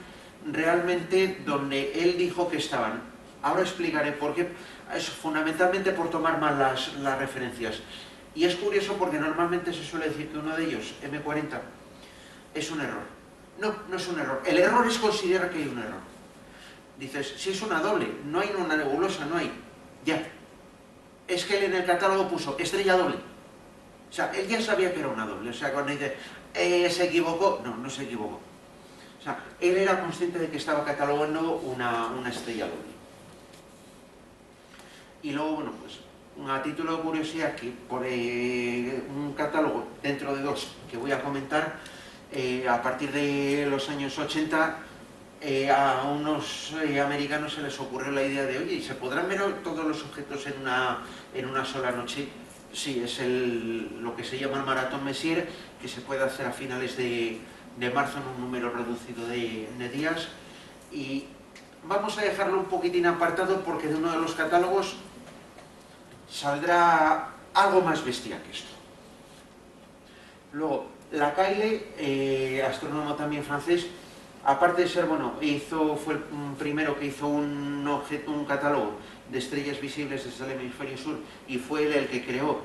S1: realmente donde él dijo que estaban. Ahora explicaré por qué, es fundamentalmente por tomar mal las referencias. Y es curioso porque normalmente se suele decir que uno de ellos, M40, es un error. No, no es un error. El error es considerar que hay un error. Dices, si es una doble, no hay una nebulosa, no hay. Ya. Es que él en el catálogo puso estrella doble. O sea, él ya sabía que era una doble. O sea, cuando dice, ¿se equivocó? No, no se equivocó. O sea, él era consciente de que estaba catalogando una estrella doble. Y luego, bueno, pues, a título de curiosidad, que por un catálogo dentro de 2 que voy a comentar, a partir de los años 80, a unos americanos se les ocurrió la idea de, oye, ¿y se podrán ver todos los objetos en una sola noche? Sí, es lo que se llama el Maratón Messier, que se puede hacer a finales de marzo en un número reducido de días. Y vamos a dejarlo un poquitín apartado porque de uno de los catálogos saldrá algo más bestia que esto. Luego, Lacaille, astrónomo también francés, aparte de ser, bueno, fue el primero que hizo un catálogo de estrellas visibles desde el hemisferio sur, y fue él el que creó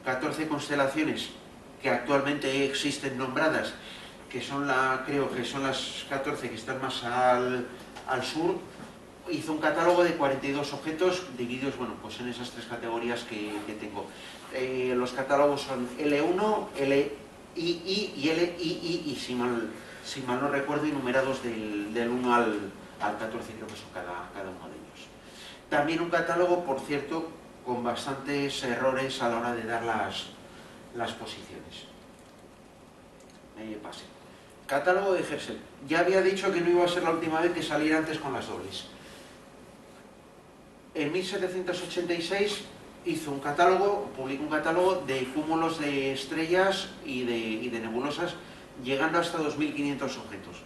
S1: 14 constelaciones que actualmente existen nombradas, que son creo que son las 14 que están más al sur. Hizo un catálogo de 42 objetos divididos, bueno, pues en esas 3 categorías que tengo. Los catálogos son L1, LII y LII, si mal no recuerdo, y numerados del 1 al 14, creo que son cada uno de ellos. También un catálogo, por cierto, con bastantes errores a la hora de dar las posiciones. Pase. Catálogo de Herschel. Ya había dicho que no iba a ser la última vez que saliera antes con las dobles. En 1786 hizo un catálogo, publicó un catálogo de cúmulos de estrellas y de nebulosas, llegando hasta 2.500 objetos.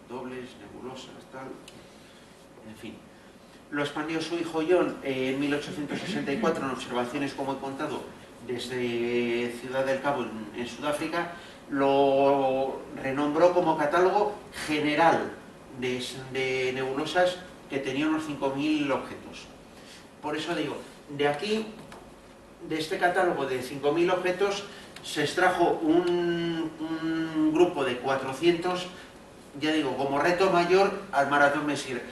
S1: Dobles, nebulosas, tal, en fin. Lo expandió su hijo John en 1864 en observaciones, como he contado, desde Ciudad del Cabo en Sudáfrica. Lo renombró como catálogo general de nebulosas, que tenía unos 5.000 objetos. Por eso digo, de aquí, de este catálogo de 5.000 objetos, se extrajo un grupo de 400, ya digo, como reto mayor al Maratón Messier.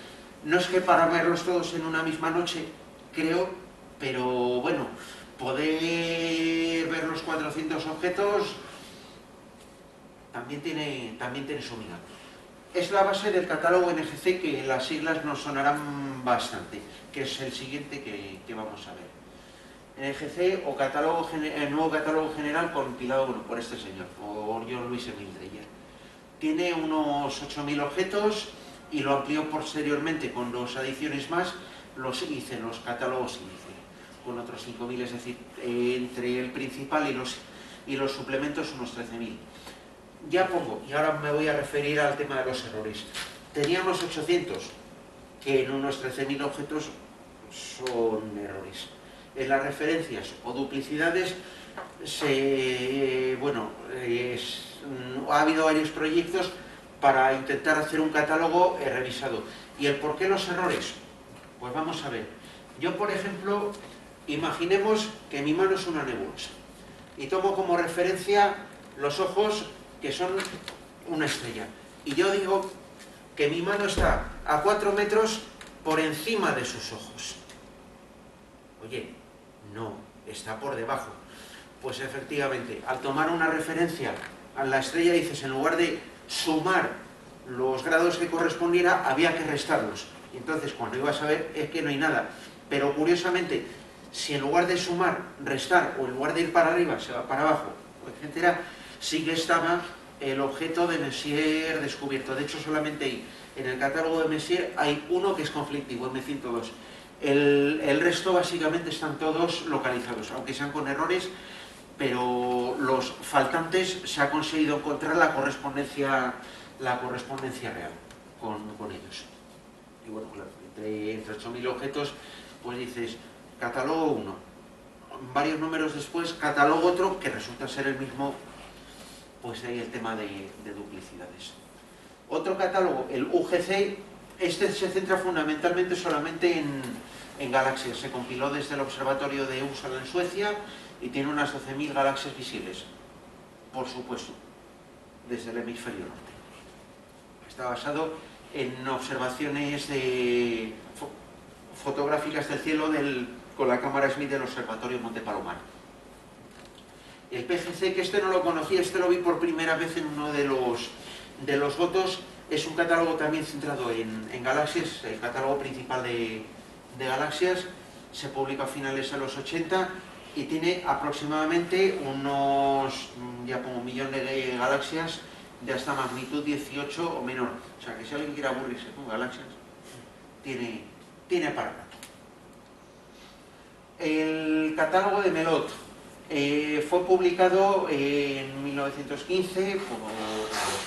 S1: No es que para verlos todos en una misma noche, creo, pero bueno, poder ver los 400 objetos también tiene su miga. Es la base del catálogo NGC, que las siglas nos sonarán bastante, que es el siguiente que vamos a ver. NGC, o nuevo catálogo general, compilado por este señor, por John Louis Emile Dreyer. Tiene unos 8.000 objetos y lo amplió posteriormente con 2 adiciones más, los catálogos índice, con otros 5.000, es decir, entre el principal y los suplementos unos 13.000. Ya pongo, y ahora me voy a referir al tema de los errores. Tenía unos 800, que en unos 13.000 objetos son errores. En las referencias o duplicidades, ha habido varios proyectos para intentar hacer un catálogo revisado. ¿Y el por qué los errores? Pues vamos a ver. Yo, por ejemplo, imaginemos que mi mano es una nebulosa y tomo como referencia los ojos, que son una estrella, y yo digo que mi mano está a 4 metros por encima de sus ojos. Oye, no, está por debajo. Pues efectivamente, al tomar una referencia a la estrella, dices, en lugar de sumar los grados que correspondiera, había que restarlos. Y entonces, cuando ibas a ver, es que no hay nada. Pero curiosamente, si en lugar de sumar, restar, o en lugar de ir para arriba, se va para abajo, etcétera, sí que estaba el objeto de Messier descubierto. De hecho, solamente ahí, en el catálogo de Messier, hay uno que es conflictivo, M102. El resto básicamente están todos localizados, aunque sean con errores, pero los faltantes se ha conseguido encontrar la correspondencia real con ellos. Y bueno, claro, entre 8.000 objetos, pues dices, catálogo 1, varios números después, catálogo otro, que resulta ser el mismo. Pues ahí el tema de duplicidades. Otro catálogo, el UGC, este se centra fundamentalmente solamente en galaxias. Se compiló desde el observatorio de Uppsala en Suecia y tiene unas 12.000 galaxias visibles, por supuesto, desde el hemisferio norte. Está basado en observaciones fotográficas del cielo con la cámara Smith del observatorio Monte Palomar. El PGC, que este no lo conocía, este lo vi por primera vez en uno de los votos, es un catálogo también centrado en galaxias, el catálogo principal de galaxias. Se publica a finales de los 80 y tiene aproximadamente unos, ya pongo, 1 millón de galaxias de hasta magnitud 18 o menor. O sea, que si alguien quiere aburrirse con galaxias, tiene para rato. El catálogo de Melot fue publicado en 1915 por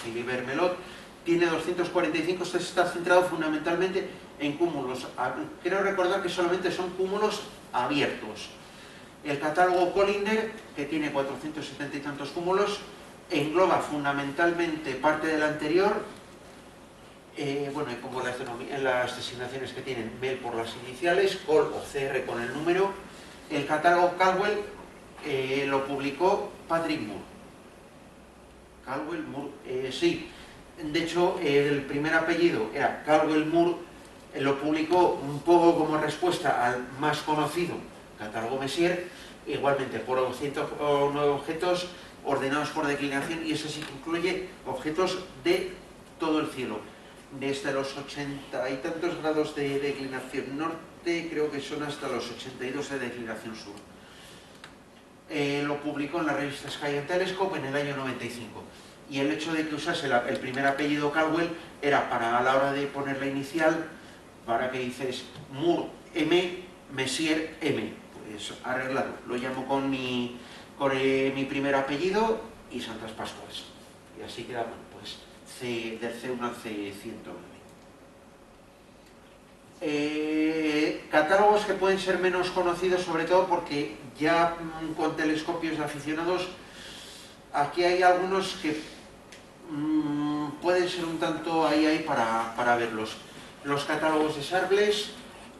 S1: Philibert Melot. Tiene 245, este está centrado fundamentalmente en cúmulos. Quiero recordar que solamente son cúmulos abiertos. El catálogo Collinder, que tiene 470 y tantos cúmulos, engloba fundamentalmente parte del anterior, bueno, y pongo las designaciones que tienen: Bell por las iniciales, Col o CR con el número. El catálogo Caldwell lo publicó Patrick Moore. Caldwell Moore, sí. De hecho, el primer apellido era Caldwell Moore. Lo publicó un poco como respuesta al más conocido catálogo Messier, igualmente por 109 objetos ordenados por declinación, y eso sí que incluye objetos de todo el cielo, desde los 80 y tantos grados de declinación norte, creo que son hasta los 82 de declinación sur. Lo publicó en la revista Sky and Telescope en el año 95. Y el hecho de que usase el primer apellido Caldwell era para, a la hora de poner la inicial, para que dices Moore M, Messier M. pues arreglado. Lo llamo con mi primer apellido y Santas Pascuas. Y así queda, bueno, pues del C1 al C109. Catálogos que pueden ser menos conocidos, sobre todo porque ya con telescopios de aficionados, aquí hay algunos que pueden ser un tanto ahí para verlos. Los catálogos de Sharpless,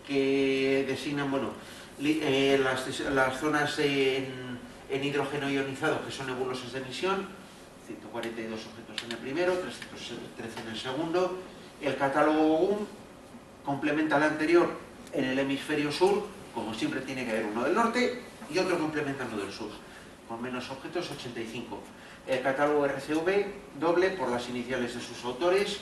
S1: que designan, bueno, las zonas en hidrógeno ionizado, que son nebulosas de emisión, 142 objetos en el primero, 313 en el segundo. El catálogo GUM complementa al anterior en el hemisferio sur, como siempre tiene que haber uno del norte y otro complementando del sur, con menos objetos, 85. El catálogo RCV, doble por las iniciales de sus autores,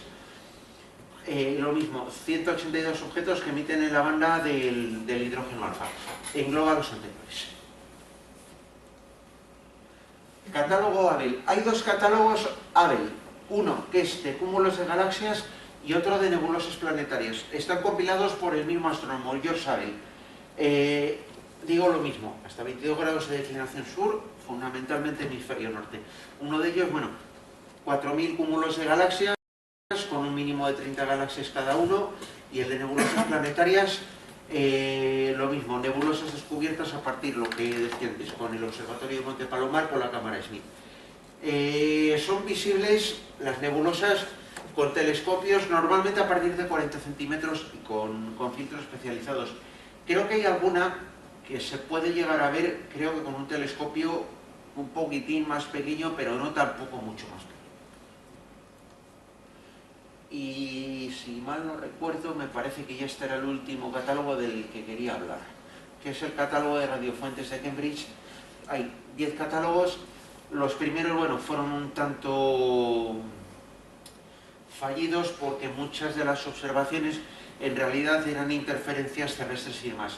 S1: lo mismo, 182 objetos que emiten en la banda del hidrógeno alfa, engloba los anteriores. Catálogo Abel. Hay dos catálogos Abel, uno que es de cúmulos de galaxias y otro de nebulosas planetarias. Están compilados por el mismo astrónomo, George Abel. Digo lo mismo, hasta 22 grados de declinación sur, fundamentalmente hemisferio norte. Uno de ellos, bueno, 4.000 cúmulos de galaxias, con un mínimo de 30 galaxias cada uno, y el de nebulosas planetarias, lo mismo, nebulosas descubiertas a partir, lo que decía antes, con el Observatorio de Monte Palomar, con la cámara Smith. Son visibles las nebulosas con telescopios normalmente a partir de 40 centímetros y con filtros especializados. Creo que hay alguna que se puede llegar a ver, creo que con un telescopio un poquitín más pequeño, pero no tampoco mucho más pequeño. Y si mal no recuerdo, me parece que ya este era el último catálogo del que quería hablar, que es el catálogo de radiofuentes de Cambridge. Hay 10 catálogos. Los primeros, bueno, fueron un tanto fallidos porque muchas de las observaciones en realidad eran interferencias terrestres y demás.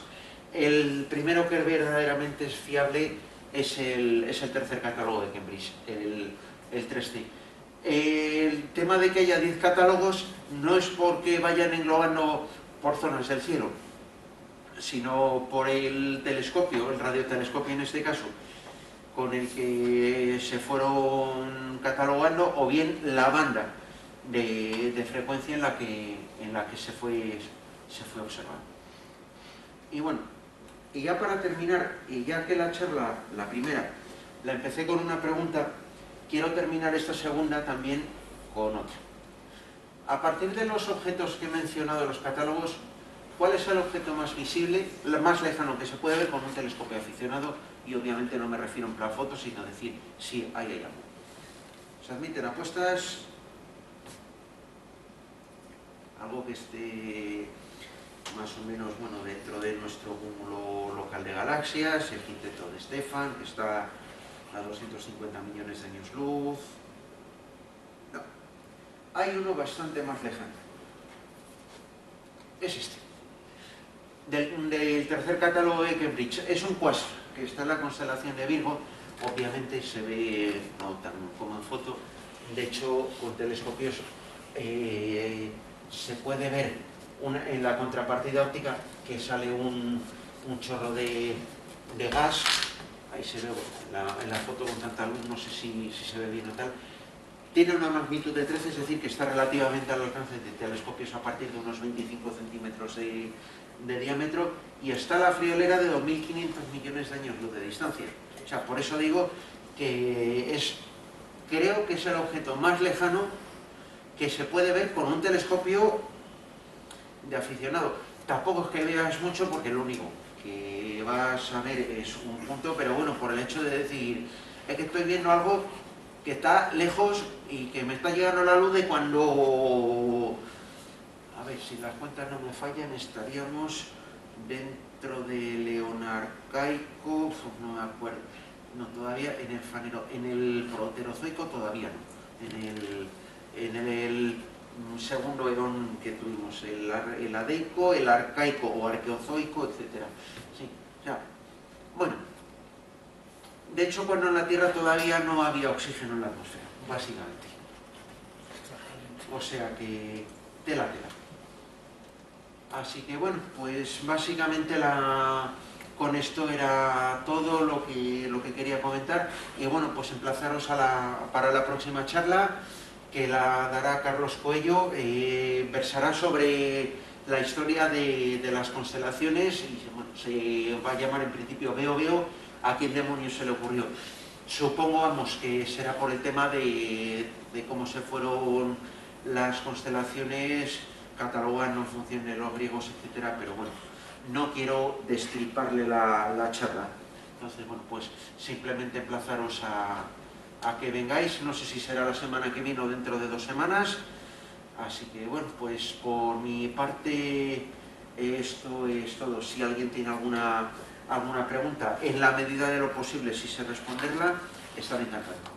S1: El primero que verdaderamente es fiable es el tercer catálogo de Cambridge, el 3C. El tema de que haya 10 catálogos no es porque vayan englobando por zonas del cielo, sino por el telescopio, el radiotelescopio en este caso, con el que se fueron catalogando, o bien la banda de frecuencia en la que se fue observando. Y bueno, y ya para terminar, y ya que la charla, la primera, la empecé con una pregunta, quiero terminar esta segunda también con otra. A partir de los objetos que he mencionado en los catálogos, ¿cuál es el objeto más visible, más lejano que se puede ver con un telescopio aficionado? Y obviamente no me refiero en plan foto, sino decir, sí, ahí hay algo. ¿Se admiten apuestas? Algo que esté más o menos, bueno, dentro de nuestro cúmulo local de galaxias, el quinteto de Stefan, que está a 250 millones de años luz. No. Hay uno bastante más lejano. Es este. Del tercer catálogo de Cambridge. Es un cuásar que está en la constelación de Virgo. Obviamente se ve no tan como en foto. De hecho, con telescopios se puede ver en la contrapartida óptica que sale un chorro de gas. Ahí se ve, en la foto con tanta luz, no sé si se ve bien o tal. Tiene una magnitud de 13, es decir, que está relativamente al alcance de telescopios a partir de unos 25 centímetros de diámetro, y está a la friolera de 2.500 millones de años luz de distancia. O sea, por eso digo que creo que es el objeto más lejano que se puede ver con un telescopio de aficionado. Tampoco es que veas mucho, porque lo único que vas a ver es un punto, pero bueno, por el hecho de decir, es que estoy viendo algo que está lejos y que me está llegando la luz de cuando, a ver, si las cuentas no me fallan, estaríamos dentro de Leonarcaico, no me acuerdo, no, todavía en el fanero, en el proterozoico todavía no, en el segundo edón que tuvimos, el adeico, el arcaico o arqueozoico, etc. Sí, o sea, bueno, de hecho cuando en la Tierra todavía no había oxígeno en la atmósfera, básicamente. O sea que tela. Así que bueno, pues básicamente con esto era todo lo que quería comentar, y bueno, pues emplazaros para la próxima charla, que la dará Carlos Coello. Versará sobre la historia de las constelaciones, y bueno, se va a llamar en principio Veo, a quién demonios se le ocurrió. Supongo, vamos, que será por el tema de cómo se fueron las constelaciones catalogadas en función de los griegos, etcétera, pero bueno, no quiero destriparle la charla. Entonces, bueno, pues simplemente emplazaros a que vengáis, no sé si será la semana que viene o dentro de 2 semanas, así que bueno, pues por mi parte esto es todo. Si alguien tiene alguna pregunta, en la medida de lo posible, si sé responderla, estaré encantado.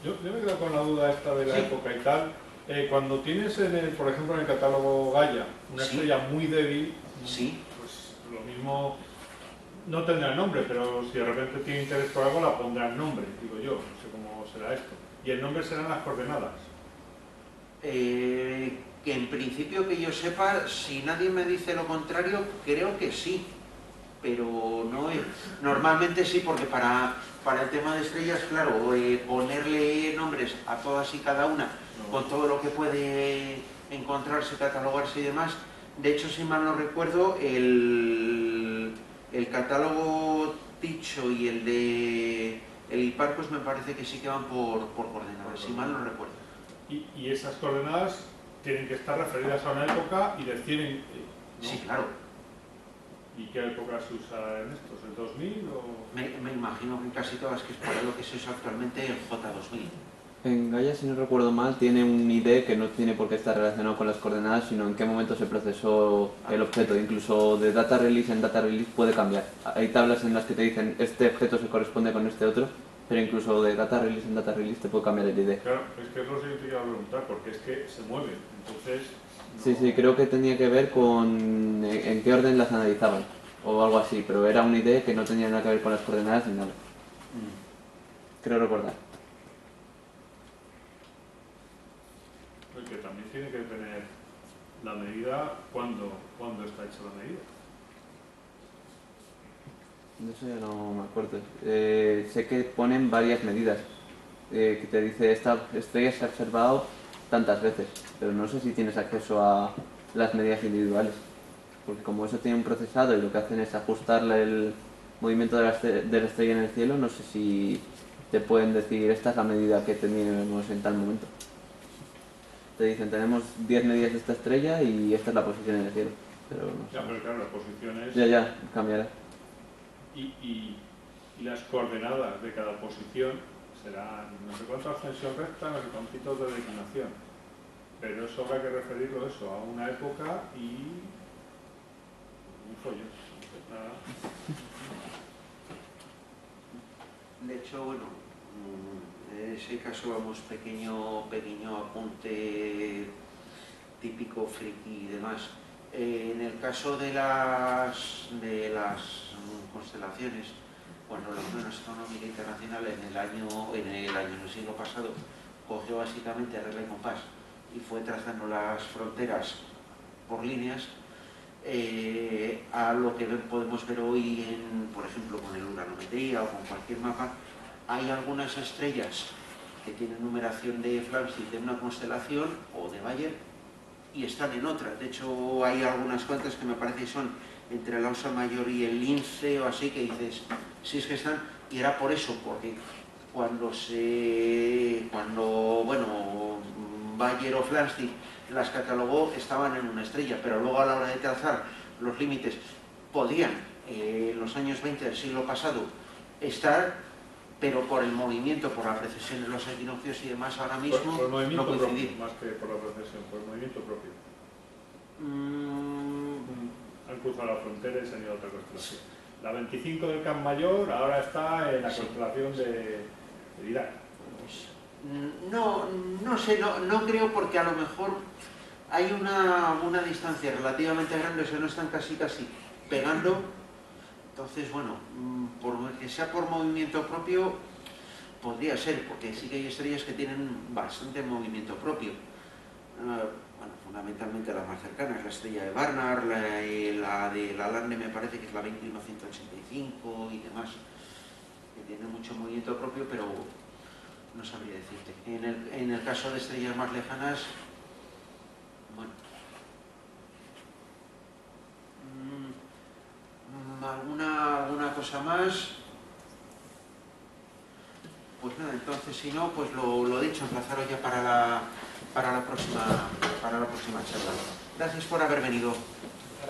S2: Yo me quedo con la duda esta de la
S1: Sí.
S2: época y tal. Cuando tienes, por ejemplo, en el catálogo Gaia, una
S1: Sí.
S2: estrella muy débil,
S1: Sí.
S2: pues lo mismo no tendrá nombre, pero si de repente tiene interés por algo, la pondrá en nombre, digo yo, no sé cómo será esto. Y el nombre serán las coordenadas.
S1: Que en principio, que yo sepa, si nadie me dice lo contrario, creo que sí, pero no es. Normalmente sí, porque para el tema de estrellas, claro, ponerle nombres a todas y cada una,
S2: No.
S1: con todo lo que puede encontrarse, catalogarse y demás. De hecho, si mal no recuerdo, el catálogo Ticho y el de el Hipparcos me parece que sí que van por coordenadas, si mal no recuerdo.
S2: Y esas coordenadas tienen que estar referidas a una época y decir, ¿no?
S1: Sí, claro.
S2: ¿Y qué época se usa en estos? ¿El 2000 o...?
S1: Me imagino que casi todas, que es para lo que se usa actualmente el J2000.
S3: En Gaia, si no recuerdo mal, tiene un ID que no tiene por qué estar relacionado con las coordenadas, sino en qué momento se procesó el objeto. Incluso de data release en data release puede cambiar. Hay tablas en las que te dicen este objeto se corresponde con este otro, pero incluso de data release en data release te puede cambiar el ID.
S2: Claro, es que es lo siguiente que iba a preguntar, porque es que se mueven, entonces... no-
S3: Sí, creo que tenía que ver con en qué orden las analizaban, o algo así, pero era un ID que no tenía nada que ver con las coordenadas ni nada. Creo recordar.
S2: Que también tiene que tener la medida, cuándo está hecha la medida.
S3: No sé, no me acuerdo. Sé que ponen varias medidas, que te dice esta estrella se ha observado tantas veces, pero no sé si tienes acceso a las medidas individuales, porque como eso tiene un procesado y lo que hacen es ajustarle el movimiento de la estrella en el cielo, no sé si te pueden decir esta es la medida que tenemos en tal momento. Te dicen tenemos 10 medidas de esta estrella y esta es la posición en el cielo, pero no sé.
S2: Ya, pero claro, las posiciones
S3: Ya, cambiará.
S2: y las coordenadas de cada posición serán no sé cuánto ascensión recta, no sé cuántitos de declinación. Pero eso habrá que referirlo eso a una época y un follón. Nada.
S1: De hecho, bueno, en ese caso, vamos, pequeño apunte típico friki y demás. En el caso de las constelaciones, cuando la Unión Astronómica Internacional en el siglo pasado cogió básicamente regla y compás y fue trazando las fronteras por líneas, a lo que podemos ver hoy, por ejemplo, con el uranometría o con cualquier mapa, hay algunas estrellas que tienen numeración de Flamsteed de una constelación o de Bayer y están en otra. De hecho, hay algunas cuantas que me parece que son entre el Ursa Mayor y el Lince o así, que dices, sí es que están, y era por eso, porque cuando Bayer o Flamsteed las catalogó, estaban en una estrella, pero luego a la hora de trazar los límites podían, en los años 20 del siglo pasado, estar, pero por el movimiento, por la precesión de los equinoccios y demás, ahora mismo
S2: Por el movimiento
S1: no coincidir.
S2: propio, más que por la precesión, por el movimiento propio. Han cruzado la frontera y se han ido a otra constelación. La 25 del Camp Mayor ahora está en la constelación de Irak.
S1: No sé, no creo, porque a lo mejor hay una distancia relativamente grande, o sea, no están casi pegando. Entonces, bueno, por que sea por movimiento propio, podría ser, porque sí que hay estrellas que tienen bastante movimiento propio. Bueno, fundamentalmente las más cercanas, la estrella de Barnard, la de la Larne me parece que es la 21185 y demás, que tienen mucho movimiento propio, pero no sabría decirte. En el caso de estrellas más lejanas, bueno, ¿alguna cosa más? Pues nada, entonces si no, pues lo dicho, emplazaros ya para la próxima charla. Gracias por haber venido.